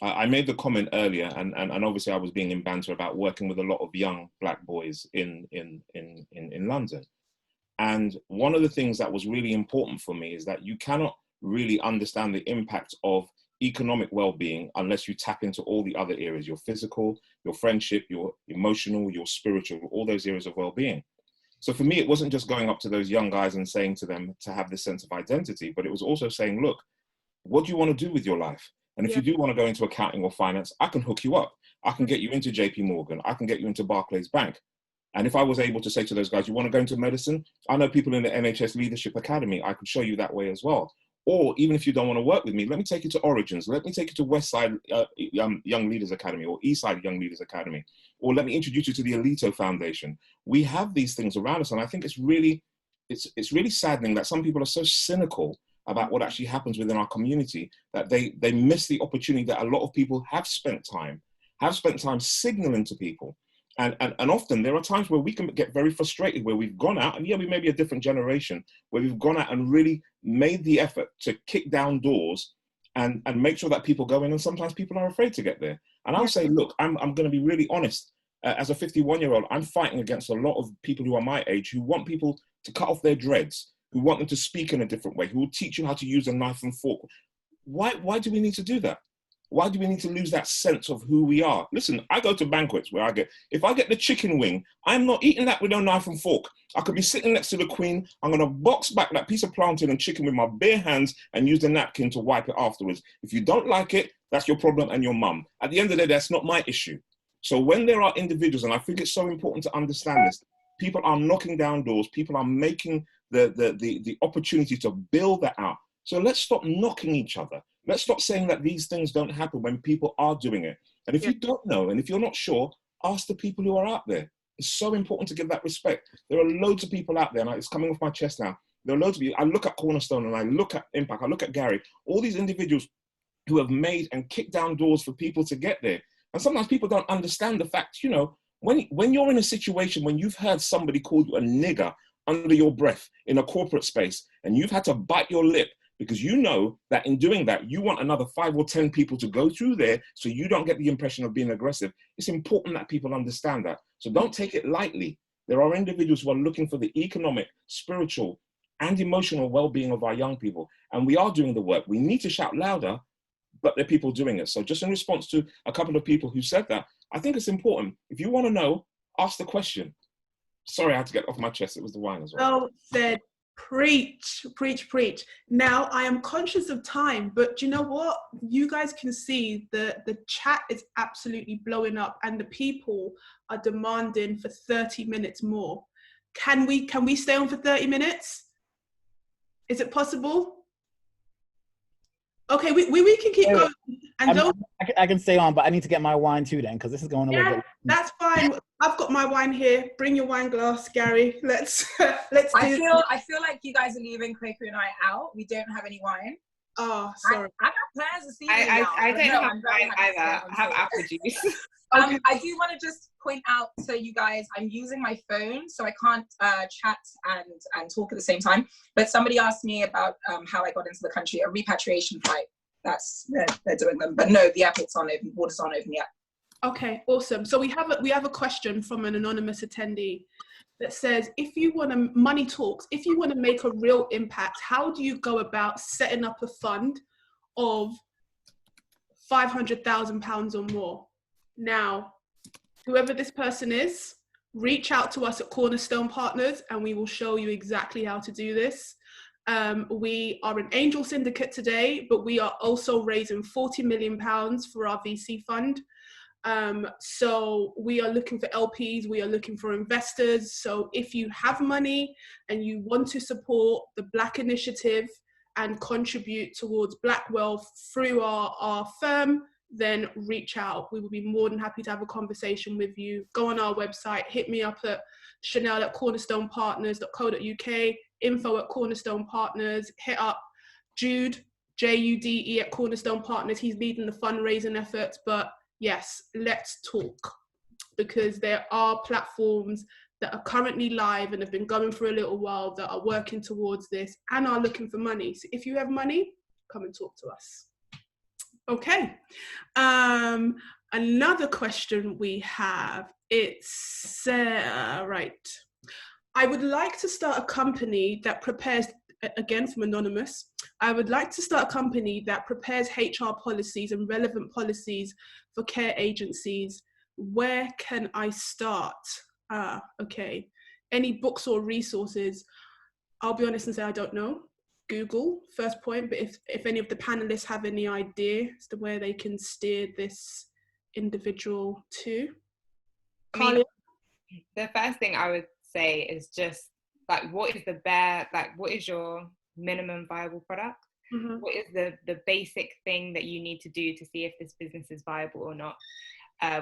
I made the comment earlier, and obviously I was being in banter about working with a lot of young Black boys in London. And one of the things that was really important for me is that you cannot really understand the impact of economic well-being unless you tap into all the other areas: your physical, your friendship, your emotional, your spiritual, all those areas of well-being. So for me, it wasn't just going up to those young guys and saying to them to have this sense of identity, but it was also saying, look, what do you want to do with your life? And if you do want to go into accounting or finance, I can hook you up. I can get you into JP Morgan. I can get you into Barclays Bank. And if I was able to say to those guys, you want to go into medicine? I know people in the NHS Leadership Academy. I could show you that way as well. Or even if you don't want to work with me, let me take you to Origins. Let me take you to Westside Young Leaders Academy or Eastside Young Leaders Academy. Or let me introduce you to the Alito Foundation. We have these things around us. And I think it's really saddening that some people are so cynical about what actually happens within our community that they miss the opportunity that a lot of people have spent time signaling to people. And often there are times where we can get very frustrated, where we've gone out, and we may be a different generation, where we've gone out and really made the effort to kick down doors and make sure that people go in, and sometimes people are afraid to get there. And I'll say, look, I'm going to be really honest. As a 51-year-old, I'm fighting against a lot of people who are my age who want people to cut off their dreads, who want them to speak in a different way, who will teach you how to use a knife and fork. Why do we need to do that? Why do we need to lose that sense of who we are? Listen, I go to banquets where if I get the chicken wing, I'm not eating that with no knife and fork. I could be sitting next to the Queen. I'm going to box back that piece of plantain and chicken with my bare hands and use the napkin to wipe it afterwards. If you don't like it, that's your problem and your mum. At the end of the day, that's not my issue. So when there are individuals, and I think it's so important to understand this, people are knocking down doors, people are making the opportunity to build that out. So let's stop knocking each other. Let's stop saying that these things don't happen when people are doing it. And if you don't know, and if you're not sure, ask the people who are out there. It's so important to give that respect. There are loads of people out there, and it's coming off my chest now. There are loads of people. I look at Cornerstone and I look at Impact, I look at Gary, all these individuals who have made and kicked down doors for people to get there. And sometimes people don't understand the fact, when you're in a situation when you've heard somebody call you a nigger under your breath in a corporate space, and you've had to bite your lip because you know that in doing that, you want another 5 or 10 people to go through there so you don't get the impression of being aggressive. It's important that people understand that. So don't take it lightly. There are individuals who are looking for the economic, spiritual, and emotional well-being of our young people. And we are doing the work. We need to shout louder, but there are people doing it. So just in response to a couple of people who said that, I think it's important. If you want to know, ask the question. Sorry, I had to get off my chest. It was the wine as well. Well said. Preach, preach, preach. Now, I am conscious of time, but you know what? You guys can see the chat is absolutely blowing up and the people are demanding for 30 minutes more. Can we stay on for 30 minutes? Is it possible? Okay, we can keep going. And I can stay on, but I need to get my wine too then, because this is going a little bit. That's fine. I've got my wine here. Bring your wine glass, Gary. Let's I feel like you guys are leaving Quaker and I out. We don't have any wine. Oh, sorry. I got plans this evening. I don't have wine either. I have apple juice. I do want to just point out to you guys, I'm using my phone, so I can't chat and talk at the same time. But somebody asked me about how I got into the country, a repatriation flight. They're doing them. But no, the airport's aren't open, borders aren't open yet. Okay, awesome. So we have a question from an anonymous attendee that says, if you want to, money talks, if you want to make a real impact, how do you go about setting up a fund of £500,000 or more? Now, whoever this person is, reach out to us at Cornerstone Partners and we will show you exactly how to do this. We are an angel syndicate today, but we are also raising £40 million for our VC fund. So we are looking for LPs, we are looking for investors. So if you have money and you want to support the Black initiative and contribute towards Black wealth through our firm, then reach out. We will be more than happy to have a conversation with you. Go on our website, hit me up at chanel@cornerstonepartners.co.uk, info@Cornerstone Partners, hit up Jude, Jude at Cornerstone Partners. He's leading the fundraising efforts, but yes, let's talk, because there are platforms that are currently live and have been going for a little while that are working towards this and are looking for money. So if you have money, come and talk to us. Okay. Another question we have, it's, right. I would like to start a company that prepares, again from Anonymous, I would like to start a company that prepares HR policies and relevant policies for care agencies. Where can I start? Okay. Any books or resources? I'll be honest and say I don't know. Google, first point, but if any of the panelists have any idea as to where they can steer this individual to. The first thing I would say is just like, what is your minimum viable product? Mm-hmm. What is the basic thing that you need to do to see if this business is viable or not?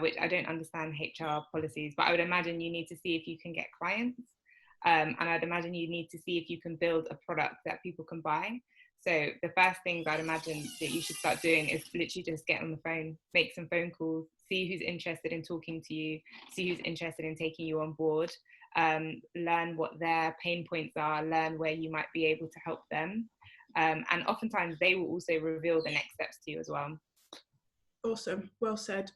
Which I don't understand HR policies, but I would imagine you need to see if you can get clients. And I'd imagine you need to see if you can build a product that people can buy. So the first things I'd imagine that you should start doing is literally just get on the phone, make some phone calls, see who's interested in talking to you, see who's interested in taking you on board, learn what their pain points are, learn where you might be able to help them. And oftentimes they will also reveal the next steps to you as well. Awesome, well said.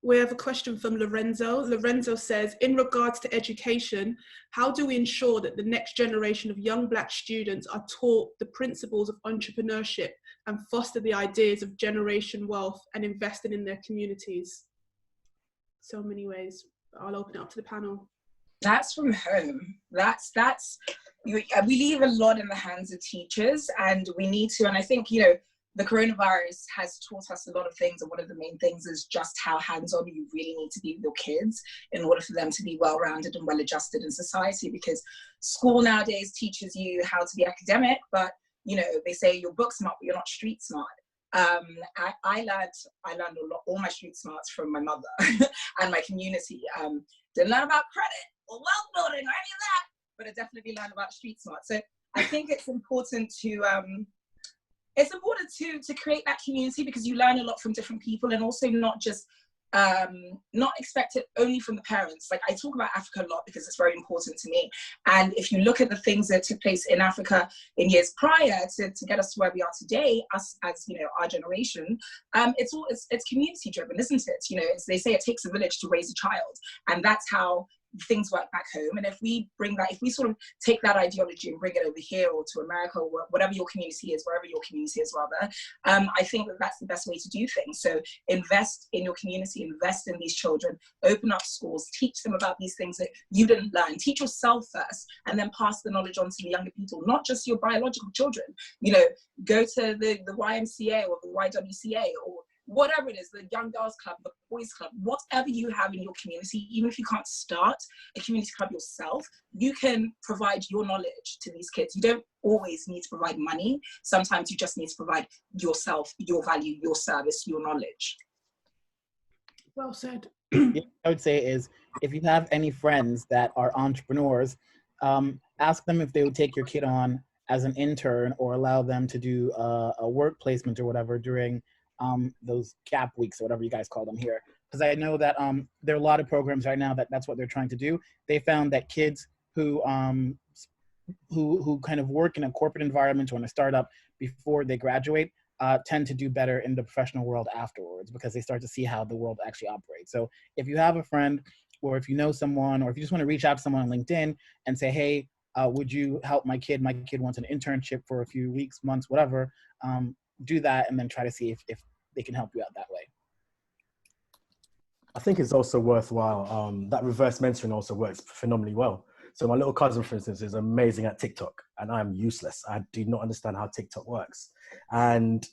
We have a question from Lorenzo. Lorenzo says, in regards to education, how do we ensure that the next generation of young Black students are taught the principles of entrepreneurship and foster the ideas of generation wealth and investing in their communities? So many ways. I'll open it up to the panel. That's from home. We leave a lot in the hands of teachers, and we need to, and I think, the coronavirus has taught us a lot of things, and one of the main things is just how hands-on you really need to be with your kids in order for them to be well-rounded and well-adjusted in society, because school nowadays teaches you how to be academic, but they say you're book smart, but you're not street smart. I learned a lot, all my street smarts from my mother and my community. Didn't learn about credit or wealth building or any of that, but I definitely learned about street smart. So I think it's important to create that community, because you learn a lot from different people, and also not just not expect it only from the parents. Like, I talk about Africa a lot because it's very important to me. And if you look at the things that took place in Africa in years prior to get us to where we are today, us as our generation, it's community driven, isn't it? They say it takes a village to raise a child, and that's how things work back home. And if we bring that, if we sort of take that ideology and bring it over here or to America or whatever your community is, wherever your community is rather, I think that that's the best way to do things. So invest in your community, invest in these children, open up schools, teach them about these things that you didn't learn, teach yourself first, and then pass the knowledge on to the younger people, not just your biological children. You know, go to the YMCA or the YWCA or whatever it is, the young girls club, the boys club, whatever you have in your community. Even if you can't start a community club yourself, you can provide your knowledge to these kids. You don't always need to provide money. Sometimes you just need to provide yourself, your value, your service, your knowledge. Well said. Yeah, I would say is, if you have any friends that are entrepreneurs, ask them if they would take your kid on as an intern or allow them to do a work placement or whatever during those gap weeks or whatever you guys call them here. Because I know that there are a lot of programs right now that's what they're trying to do. They found that kids who kind of work in a corporate environment or in a startup before they graduate tend to do better in the professional world afterwards, because they start to see how the world actually operates. So if you have a friend, or if you know someone, or if you just want to reach out to someone on LinkedIn and say, hey, would you help my kid? My kid wants an internship for a few weeks, months, whatever. Do that, and then try to see if they can help you out that way. I think it's also worthwhile. That reverse mentoring also works phenomenally well. So my little cousin, for instance, is amazing at TikTok, and I'm useless. I do not understand how TikTok works. And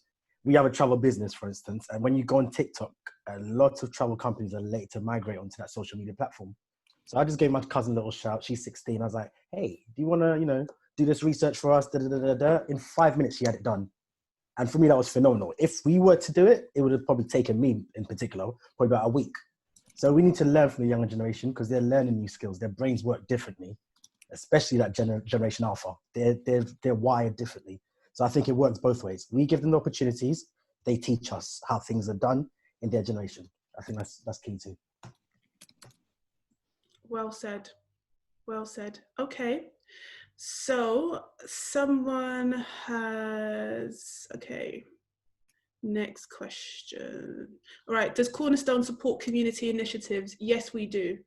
we have a travel business, for instance, and when you go on TikTok, a lot of travel companies are late to migrate onto that social media platform. So I just gave my cousin a little shout. She's 16. I was like, hey, do you want to, do this research for us? In 5 minutes, she had it done. And for me, that was phenomenal. If we were to do it, it would have probably taken me in particular, probably about a week. So we need to learn from the younger generation, because they're learning new skills. Their brains work differently, especially that generation alpha. They're wired differently. So I think it works both ways. We give them the opportunities. They teach us how things are done in their generation. I think that's key too. Well said. Well said. Okay. So someone has, okay. Next question. All right. Does Cornerstone support community initiatives? Yes, we do.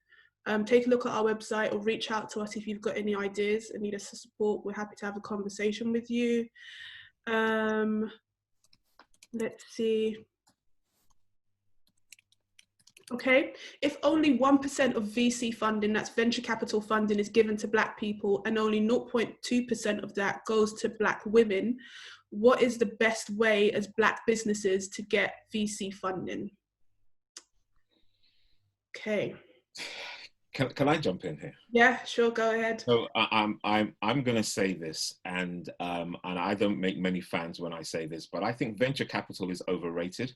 Take a look at our website or reach out to us if you've got any ideas and need us to support. We're happy to have a conversation with you. Let's see. Okay, if only 1% of VC funding, that's venture capital funding, is given to Black people, and only 0.2% of that goes to Black women, what is the best way as Black businesses to get VC funding? Okay. Can I jump in here? Yeah, sure, go ahead. So I'm going to say this, and I don't make many fans when I say this, but I think venture capital is overrated.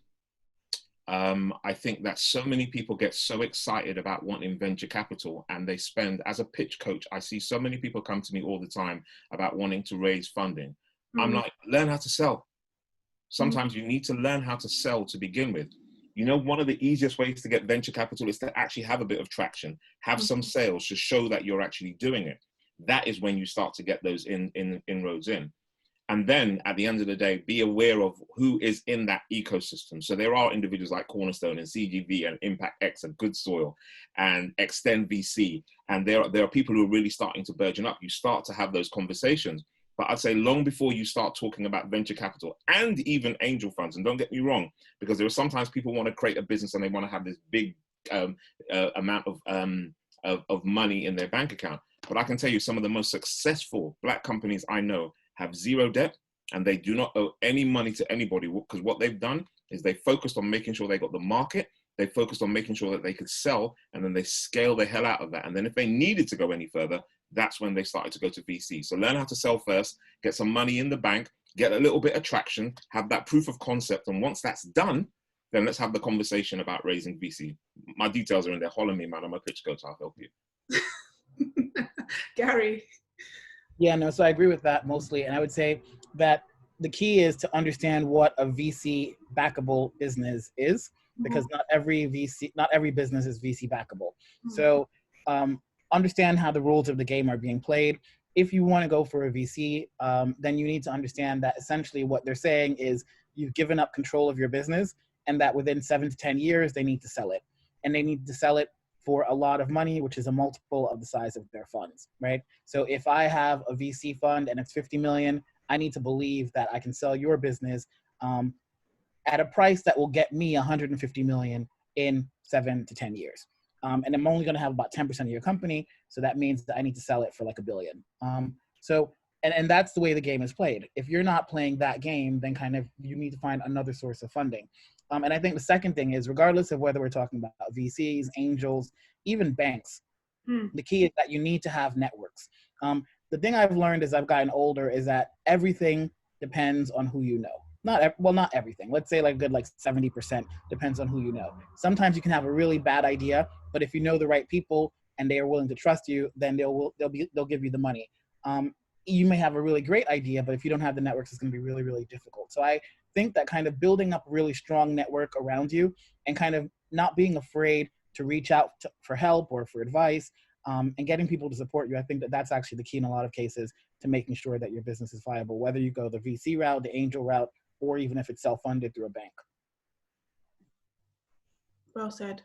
I think that so many people get so excited about wanting venture capital, and they spend, as a pitch coach, I see so many people come to me all the time about wanting to raise funding. Mm-hmm. I'm like, learn how to sell. Sometimes you need to learn how to sell to begin with. One of the easiest ways to get venture capital is to actually have a bit of traction, have some sales to show that you're actually doing it. That is when you start to get those inroads in. And then at the end of the day, be aware of who is in that ecosystem. So there are individuals like Cornerstone and CGV and Impact X and Good Soil and Extend VC. And there are people who are really starting to burgeon up. You start to have those conversations. But I'd say long before you start talking about venture capital and even angel funds, and don't get me wrong, because there are sometimes people want to create a business and they want to have this big amount of money in their bank account. But I can tell you some of the most successful Black companies I know have zero debt, and they do not owe any money to anybody, because what they've done is they focused on making sure they got the market, they focused on making sure that they could sell, and then they scale the hell out of that. And then if they needed to go any further, that's when they started to go to VC. So learn how to sell first, get some money in the bank, get a little bit of traction, have that proof of concept. And once that's done, then let's have the conversation about raising VC. My details are in there. Holler me, man. I'm a pitch coach. I'll help you. Gary. Yeah, no, so I agree with that mostly. And I would say that the key is to understand what a VC backable business is, because not every business is VC backable. So understand how the rules of the game are being played. If you want to go for a VC, then you need to understand that essentially what they're saying is you've given up control of your business, and that within 7 to 10 years, they need to sell it. And they need to sell it for a lot of money, which is a multiple of the size of their funds, right? So if I have a VC fund and it's 50 million, I need to believe that I can sell your business at a price that will get me 150 million in 7 to 10 years. And I'm only gonna have about 10% of your company, so that means that I need to sell it for like $1 billion. And that's the way the game is played. If you're not playing that game, then kind of you need to find another source of funding. And I think the second thing is, regardless of whether we're talking about VCs, angels, even banks, the key is that you need to have networks. The thing I've learned as I've gotten older is that everything depends on who you know. Not everything. Let's say like a good 70% depends on who you know. Sometimes you can have a really bad idea, but if you know the right people and they are willing to trust you, then they'll give you the money. You may have a really great idea, but if you don't have the networks, it's going to be really, really difficult. So I think that kind of building up a really strong network around you and kind of not being afraid to reach out for help or for advice, and getting people to support you, I think that that's actually the key in a lot of cases to making sure that your business is viable, whether you go the VC route, the angel route, or even if it's self-funded through a bank. Well said.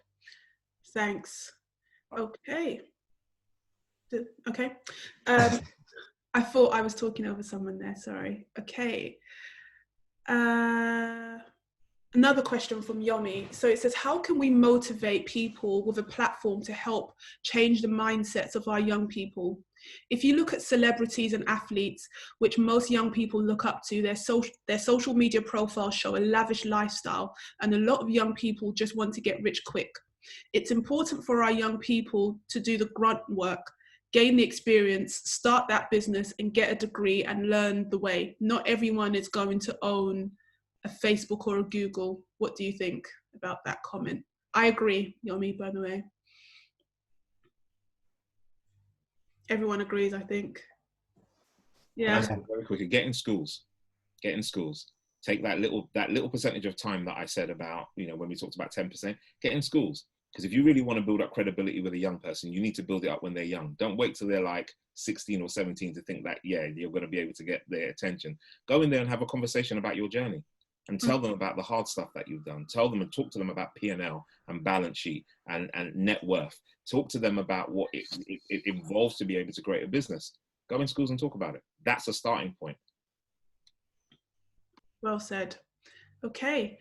Thanks. Okay. Okay. I thought I was talking over someone there, sorry. Okay. Another question from Yomi. So it says, how can we motivate people with a platform to help change the mindsets of our young people? If you look at celebrities and athletes, which most young people look up to, their social media profiles show a lavish lifestyle, and a lot of young people just want to get rich quick. It's important for our young people to do the grunt work, gain the experience, start that business and get a degree and learn the way. Not everyone is going to own a Facebook or a Google. What do you think about that comment? I agree, Yomi, by the way. Everyone agrees, I think. Yeah. Very quickly, get in schools. Get in schools. Take that little percentage of time that I said about, when we talked about 10%, get in schools. Because if you really want to build up credibility with a young person, you need to build it up when they're young. Don't wait till they're like 16 or 17 to think that, yeah, you're going to be able to get their attention. Go in there and have a conversation about your journey and tell them about the hard stuff that you've done. Tell them and talk to them about P&L and balance sheet and net worth. Talk to them about what it involves to be able to create a business. Go in schools and talk about it. That's a starting point. Well said. Okay.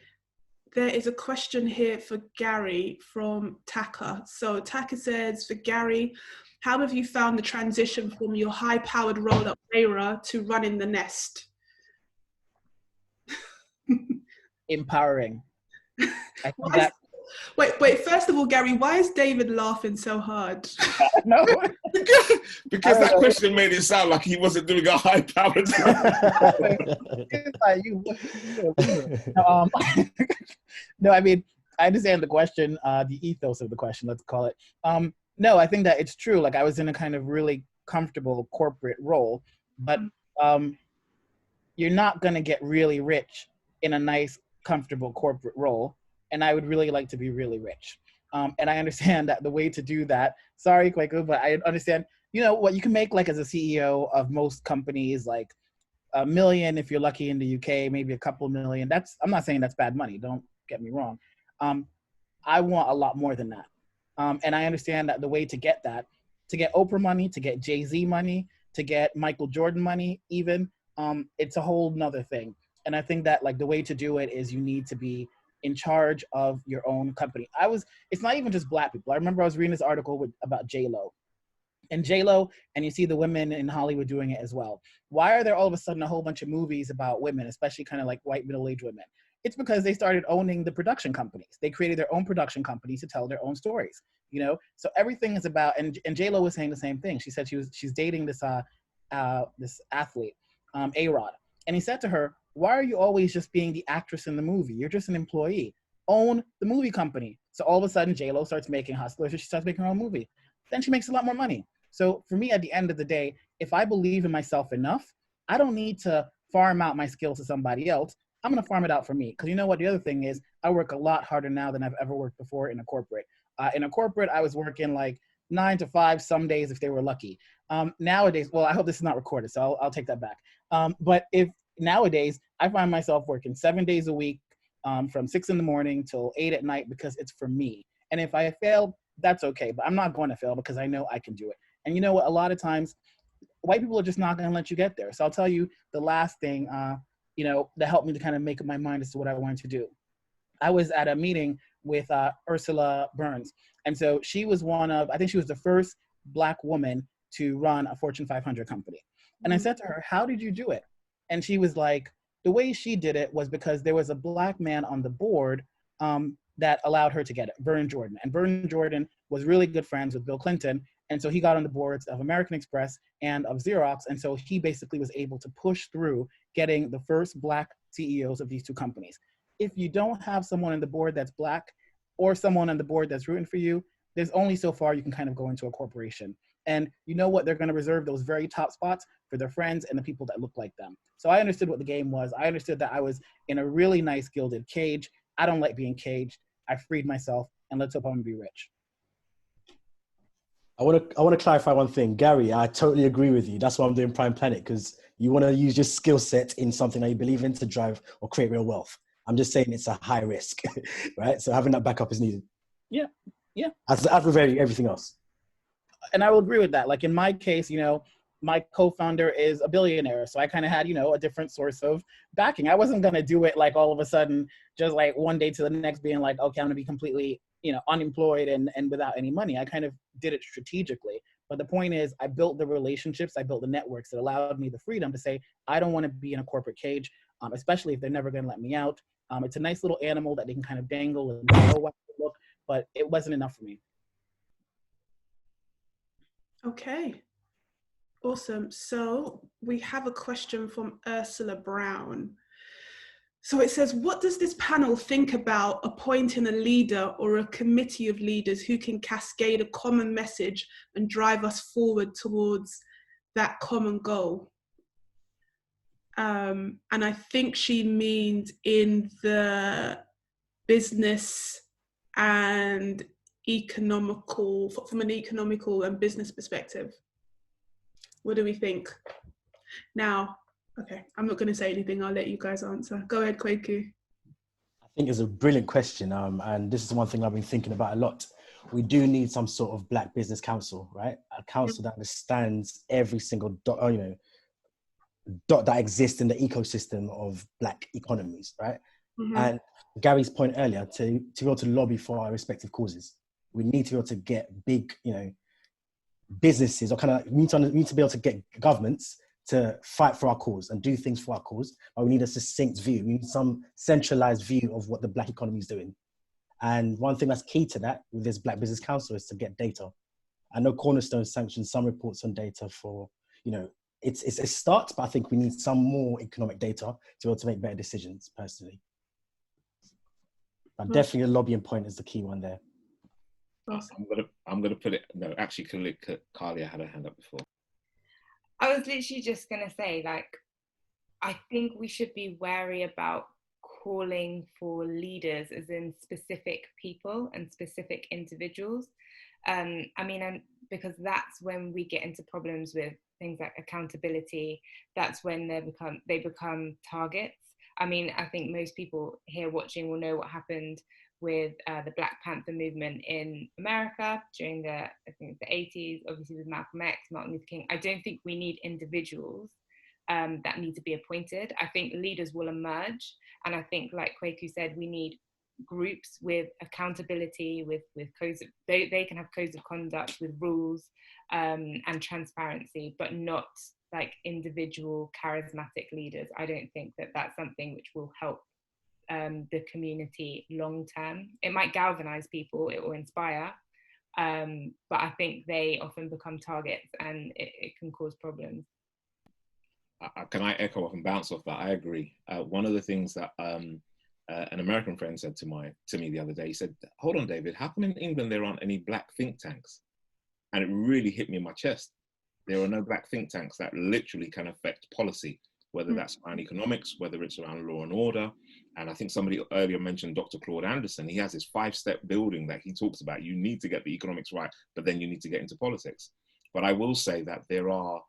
There is a question here for Gary from Taka. So Taka says, for Gary, how have you found the transition from your high-powered roll-up era to running the nest? Empowering. I think that. Wait, first of all, Gary, why is David laughing so hard? No. because that question made it sound like he wasn't doing a high-powered No, I mean, I understand the question, the ethos of the question, let's call it. No, I think that it's true. Like I was in a kind of really comfortable corporate role, but you're not going to get really rich in a nice, comfortable corporate role. And I would really like to be really rich. And I understand that the way to do that, sorry, Kwaku, but I understand, what you can make like as a CEO of most companies, like $1 million if you're lucky in the UK, maybe a couple million. I'm not saying that's bad money, don't get me wrong. I want a lot more than that. And I understand that the way to get that, to get Oprah money, to get Jay-Z money, to get Michael Jordan money even, it's a whole nother thing. And I think that like the way to do it is you need to be in charge of your own company. It's not even just Black people. I remember I was reading this article about J-Lo. And J-Lo, and you see the women in Hollywood doing it as well. Why are there all of a sudden a whole bunch of movies about women, especially kind of like white middle-aged women? It's because they started owning the production companies. They created their own production companies to tell their own stories, So everything is about, and J-Lo was saying the same thing. She said she's dating this athlete, A-Rod. And he said to her, why are you always just being the actress in the movie? You're just an employee. Own the movie company. So all of a sudden, J-Lo starts making Hustlers, and she starts making her own movie. Then she makes a lot more money. So for me, at the end of the day, if I believe in myself enough, I don't need to farm out my skills to somebody else. I'm going to farm it out for me. Because you know what? The other thing is I work a lot harder now than I've ever worked before in a corporate. In a corporate, I was working like 9 to 5 some days if they were lucky. Nowadays, well, I hope this is not recorded, so I'll take that back. But if nowadays, I find myself working 7 days a week from 6 in the morning till 8 at night because it's for me. And if I fail that's okay. But I'm not going to fail because I know I can do it. And you know what? A lot of times, white people are just not going to let you get there. So I'll tell you the last thing, you know, that helped me to kind of make up my mind as to what I wanted to do. I was at a meeting with Ursula Burns. And so she was one of, I think she was the first Black woman to run a Fortune 500 company. And I said to her, how did you do it? And she was like, the way she did it was because there was a Black man on the board that allowed her to get it, Vernon Jordan. And Vernon Jordan was really good friends with Bill Clinton. And so he got on the boards of American Express and of Xerox. And so he basically was able to push through getting the first Black CEOs of these two companies. If you don't have someone on the board that's Black or someone on the board that's rooting for you, there's only so far you can kind of go into a corporation. And you know what? They're going to reserve those very top spots for their friends and the people that look like them. So I understood what the game was. I understood that I was in a really nice gilded cage. I don't like being caged. I freed myself, and let's hope I'm going to be rich. I want to clarify one thing. Gary, I totally agree with you. That's why I'm doing Prime Planet, because you want to use your skill set in something that you believe in to drive or create real wealth. I'm just saying it's a high risk, right? So having that backup is needed. Yeah, yeah. As with everything else. And I will agree with that. Like in my case, you know, my co-founder is a billionaire. So I kind of had, you know, a different source of backing. I wasn't going to do it like all of a sudden, just like one day to the next being like, okay, I'm going to be completely, you know, unemployed and without any money. I kind of did it strategically. But the point is, I built the relationships, I built the networks that allowed me the freedom to say, I don't want to be in a corporate cage, especially if they're never going to let me out. It's a nice little animal that they can kind of dangle and look, but it wasn't enough for me. Okay, awesome. So we have a question from Ursula Brown. So it says, what does this panel think about appointing a leader or a committee of leaders who can cascade a common message and drive us forward towards that common goal? And I think she means in the business and economical, from an economical and business perspective. What do we think? Now, okay, I'm not going to say anything. I'll let you guys answer. Go ahead, Kwaku. I think it's a brilliant question. And this is one thing I've been thinking about a lot. We do need some sort of Black Business Council, right? A council that understands every single dot that exists in the ecosystem of Black economies, right? Mm-hmm. And Gary's point earlier, to be able to lobby for our respective causes, we need to be able to get big, you know, businesses, or kind of we need to be able to get governments to fight for our cause and do things for our cause. But we need a succinct view. We need some centralized view of what the Black economy is doing. And one thing that's key to that with this Black Business Council is to get data. I know Cornerstone sanctioned some reports on data for, you know, it's a start, but I think we need some more economic data to be able to make better decisions, personally. But definitely the lobbying point is the key one there. I'm gonna put it. No, actually, Kalia had her hand up before. I was literally just gonna say, like, I think we should be wary about calling for leaders, as in specific people and specific individuals. I mean, because that's when we get into problems with things like accountability. That's when they become targets. I mean, I think most people here watching will know what happened with the Black Panther movement in America during the 80s, obviously with Malcolm X, Martin Luther King. I don't think we need individuals that need to be appointed. I think leaders will emerge. And I think, like Kwaku said, we need groups with accountability, with codes. They can have codes of conduct with rules and transparency, but not like individual charismatic leaders. I don't think that that's something which will help the community long term. It might galvanize people, it will inspire, but I think they often become targets and it can cause problems. Can I echo off and bounce off that? I agree. One of the things that an American friend said to me the other day, he said, hold on, David, how come in England there aren't any Black think tanks? And it really hit me in my chest. There are no Black think tanks that literally can affect policy, whether that's around economics, whether it's around law and order. And I think somebody earlier mentioned Dr. Claude Anderson. He has this 5-step building that he talks about. You need to get the economics right, but then you need to get into politics. But I will say that there are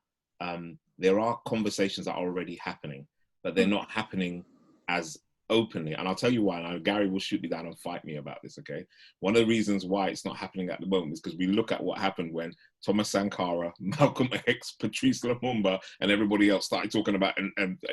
conversations that are already happening, but they're not happening as openly, and I'll tell you why, and I know Gary will shoot me down and fight me about this, okay? One of the reasons why it's not happening at the moment is because we look at what happened when Thomas Sankara, Malcolm X, Patrice Lumumba, and everybody else started talking about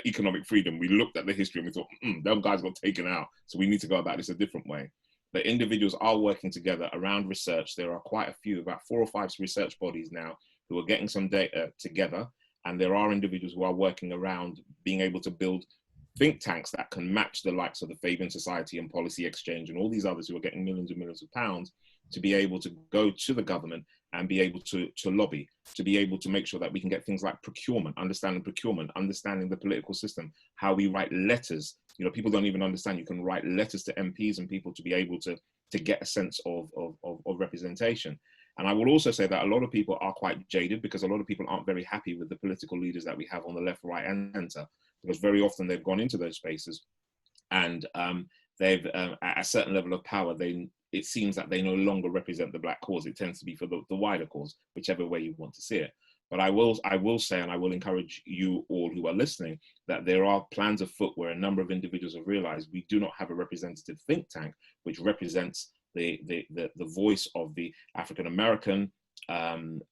economic freedom. We looked at the history and we thought, them guys got taken out, so we need to go about this a different way. The individuals are working together around research. There are quite a few, about 4 or 5 research bodies now who are getting some data together, and there are individuals who are working around being able to build think tanks that can match the likes of the Fabian Society and Policy Exchange and all these others who are getting millions and millions of pounds to be able to go to the government and be able to lobby, to be able to make sure that we can get things like procurement, understanding the political system, how we write letters. You know, people don't even understand you can write letters to MPs and people to be able to get a sense of representation. And I will also say that a lot of people are quite jaded because a lot of people aren't very happy with the political leaders that we have on the left, right, and centre, because very often they've gone into those spaces and they've, at a certain level of power, it seems that they no longer represent the Black cause. It tends to be for the wider cause, whichever way you want to see it. But I will say, and I will encourage you all who are listening, that there are plans afoot where a number of individuals have realized we do not have a representative think tank which represents the voice of the African American,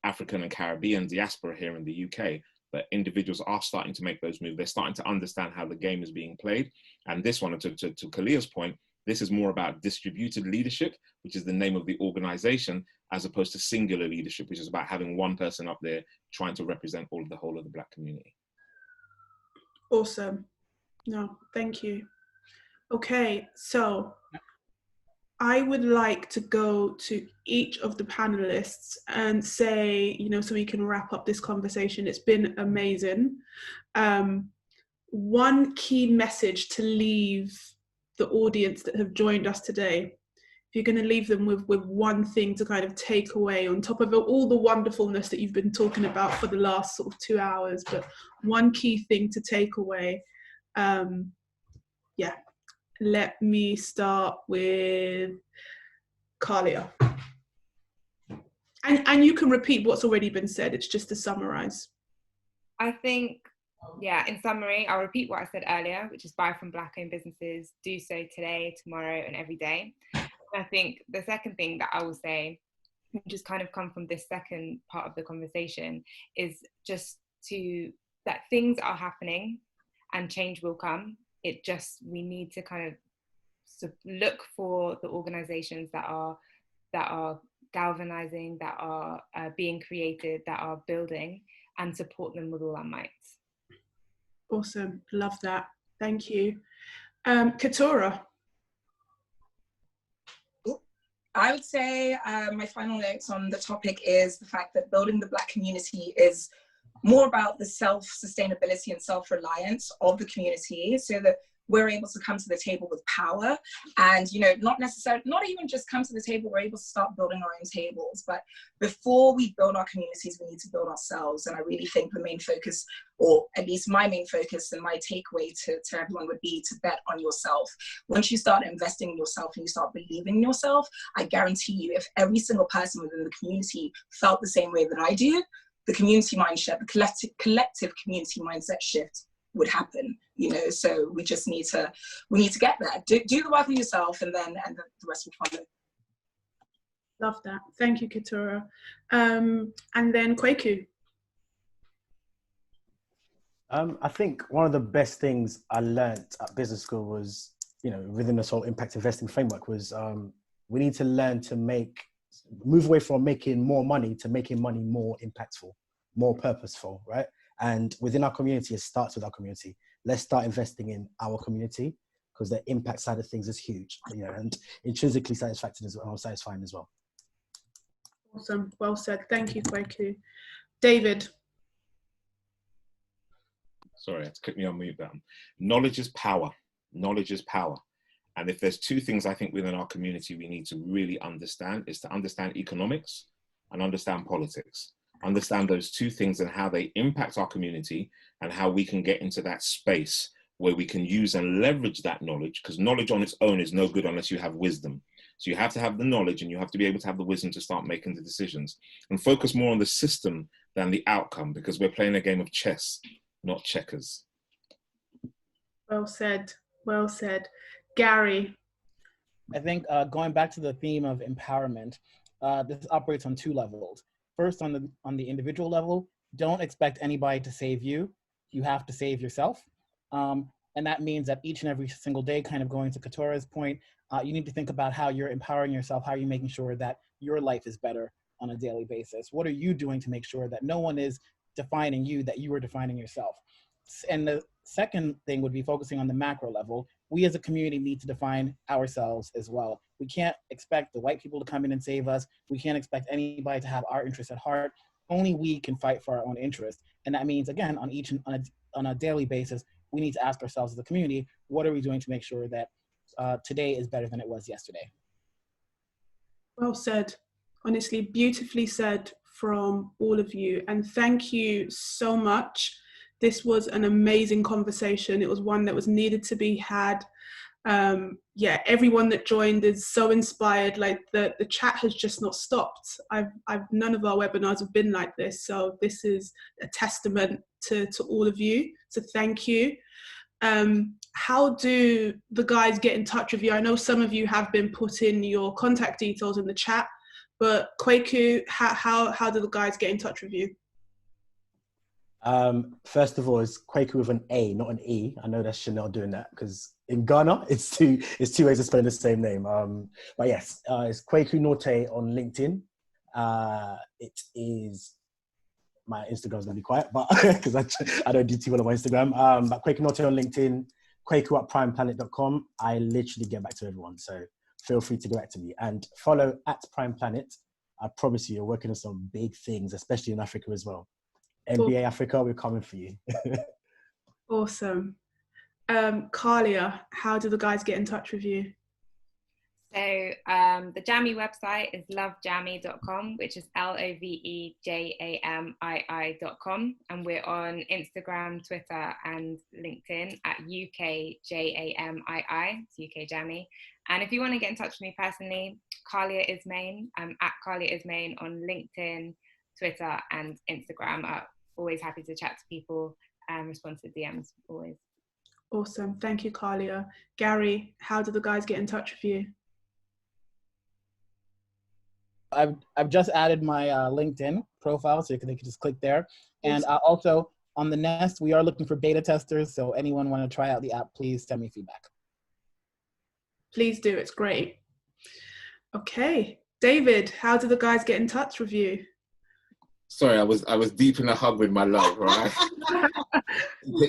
African and Caribbean diaspora here in the UK. But individuals are starting to make those moves. They're starting to understand how the game is being played. And this one, to Kalia's point, this is more about distributed leadership, which is the name of the organization, as opposed to singular leadership, which is about having one person up there trying to represent the whole of the Black community. Awesome. No, thank you. Okay, so I would like to go to each of the panelists and say, so we can wrap up this conversation. It's been amazing. One key message to leave the audience that have joined us today, if you're going to leave them with one thing to kind of take away on top of all the wonderfulness that you've been talking about for the last sort of 2 hours, but one key thing to take away. Let me start with Kalia. And you can repeat what's already been said. It's just to summarize. I think, in summary, I'll repeat what I said earlier, which is buy from Black-owned businesses, do so today, tomorrow, and every day. And I think the second thing that I will say, which has kind of come from this second part of the conversation, is just that things are happening and change will come. We need to kind of look for the organizations that are galvanizing, that are being created, that are building, and support them with all our might. Awesome, love that. Thank you. Keturah. I would say my final notes on the topic is the fact that building the Black community is more about the self-sustainability and self-reliance of the community, so that we're able to come to the table with power and, not even just come to the table, we're able to start building our own tables. But before we build our communities, we need to build ourselves. And I really think the main focus, or at least my main focus and my takeaway to everyone would be to bet on yourself. Once you start investing in yourself and you start believing in yourself, I guarantee you, if every single person within the community felt the same way that I do, the community mindset, the collective community mindset shift would happen, so we just need to get there. Do the work on yourself, and the rest will follow. Love that. Thank you, Keturah. And then Kwaku. I think one of the best things I learned at business school was, within this whole impact investing framework, was we need to learn to move away from making more money to making money more impactful, more purposeful, right? And within our community, it starts with our community. Let's start investing in our community, because the impact side of things is huge, and intrinsically satisfying as well. Awesome, well said. Thank you, Kwaku. David. Sorry, I had to click me on mute button. Knowledge is power. Knowledge is power. And if there's 2 things I think within our community we need to really understand, is to understand economics and understand politics. Understand those 2 things and how they impact our community, and how we can get into that space where we can use and leverage that knowledge, because knowledge on its own is no good unless you have wisdom. So you have to have the knowledge and you have to be able to have the wisdom to start making the decisions, and focus more on the system than the outcome, because we're playing a game of chess, not checkers. Well said. Well said. Gary. I think going back to the theme of empowerment, this operates on two levels. First, on the individual level, don't expect anybody to save you. You have to save yourself. And that means that each and every single day, kind of going to Katura's point, you need to think about how you're empowering yourself, how you're making sure that your life is better on a daily basis. What are you doing to make sure that no one is defining you, that you are defining yourself? And the second thing would be focusing on the macro level. We as a community need to define ourselves as well. We can't expect the white people to come in and save us. We can't expect anybody to have our interests at heart. Only we can fight for our own interests. And that means, again, on a daily basis, we need to ask ourselves as a community, what are we doing to make sure that today is better than it was yesterday? Well said. Honestly, beautifully said from all of you. And thank you so much. This was an amazing conversation. It was one that was needed to be had. Yeah, everyone that joined is so inspired. Like the chat has just not stopped. None of our webinars have been like this. So this is a testament to all of you. So thank you. How do the guys get in touch with you? I know some of you have been putting your contact details in the chat, but Kwaku, how do the guys get in touch with you? First of all, it's Kwaku with an A, not an E. I know that's Chanel doing that because in Ghana, it's two ways of spelling the same name. But yes, it's Kwaku Norte on LinkedIn. It is, my Instagram's gonna be quiet, but because I don't do too well on my Instagram. But Kwaku Norte on LinkedIn, Kwaku at primeplanet.com. I literally get back to everyone, so feel free to go back to me and follow at Prime Planet. I promise you, you're working on some big things, especially in Africa as well. NBA Africa, we're coming for you. Awesome. Kalia, how do the guys get in touch with you? So the Jammy website is lovejammy.com, which is LOVEJAMII.com. And we're on Instagram, Twitter, and LinkedIn at UKJAMII, it's UK Jammy. And if you want to get in touch with me personally, Kalia Ismain, I'm at Kalia Ismain on LinkedIn, Twitter, and Instagram. I'm always happy to chat to people and respond to DMs, always. Awesome. Thank you, Kalia. Gary, how do the guys get in touch with you? I've just added my LinkedIn profile, so they can just click there. And also on the Nest, we are looking for beta testers. So anyone want to try out the app, please send me feedback. Please do. It's great. Okay, David, how do the guys get in touch with you? Sorry, I was deep in a hug with my love, right?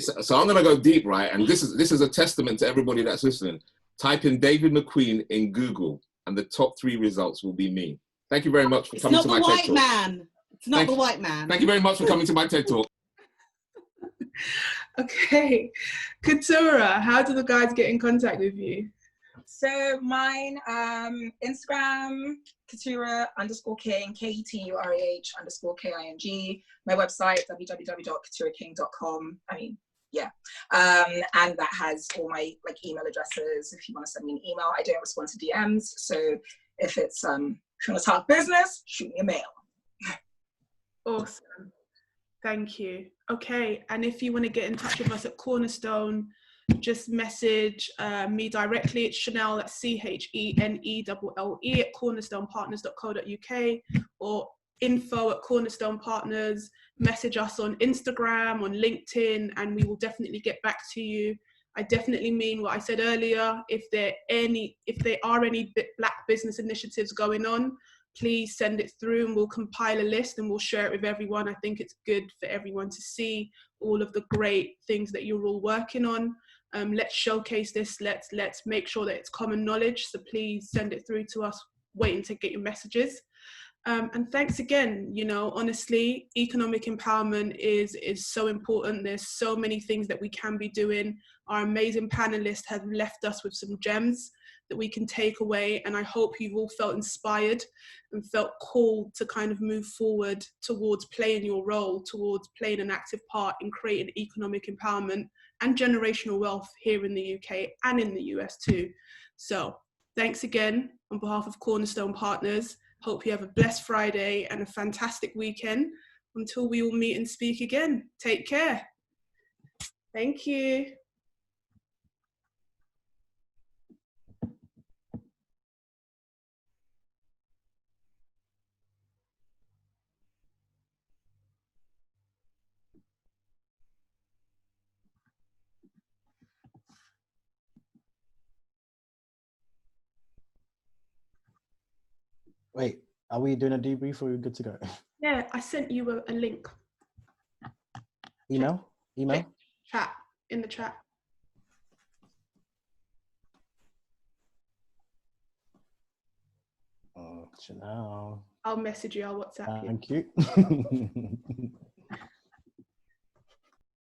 So I'm gonna go deep, right? And this is a testament to everybody that's listening. Type in David McQueen in Google, and the top 3 results will be me. Thank you very much for coming to my TED Talk. It's not the white man. Thank you very much for coming to my TED Talk. Okay, Katura, how do the guys get in contact with you? So mine, Instagram, Katura_King, KETURAH_KING. My website, www.katuraking.com. I mean, yeah. And that has all my email addresses. If you want to send me an email, I don't respond to DMs. So if it's, if you want to talk business, shoot me a mail. Awesome. Thank you. Okay, and if you want to get in touch with us at Cornerstone, just message me directly. It's Chanel, that's CHENELLE at cornerstonepartners.co.uk, or info at Cornerstone Partners. Message us on Instagram, on LinkedIn, and we will definitely get back to you. I definitely mean what I said earlier. If there are any Black business initiatives going on, please send it through and we'll compile a list and we'll share it with everyone. I think it's good for everyone to see all of the great things that you're all working on. Let's showcase this. Let's make sure that it's common knowledge. So please send it through to us, waiting to get your messages. And thanks again. You know, honestly, economic empowerment is so important. There's so many things that we can be doing. Our amazing panelists have left us with some gems that we can take away. And I hope you've all felt inspired and felt called to kind of move forward towards playing your role, towards playing an active part in creating economic empowerment and generational wealth here in the UK and in the US too. So thanks again on behalf of Cornerstone Partners. Hope you have a blessed Friday and a fantastic weekend until we all meet and speak again. Take care. Thank you. Wait, are we doing a debrief or are we good to go? Yeah, I sent you a link. Email? Chat, in the chat. Chanel. I'll message you, I'll WhatsApp you. Thank you.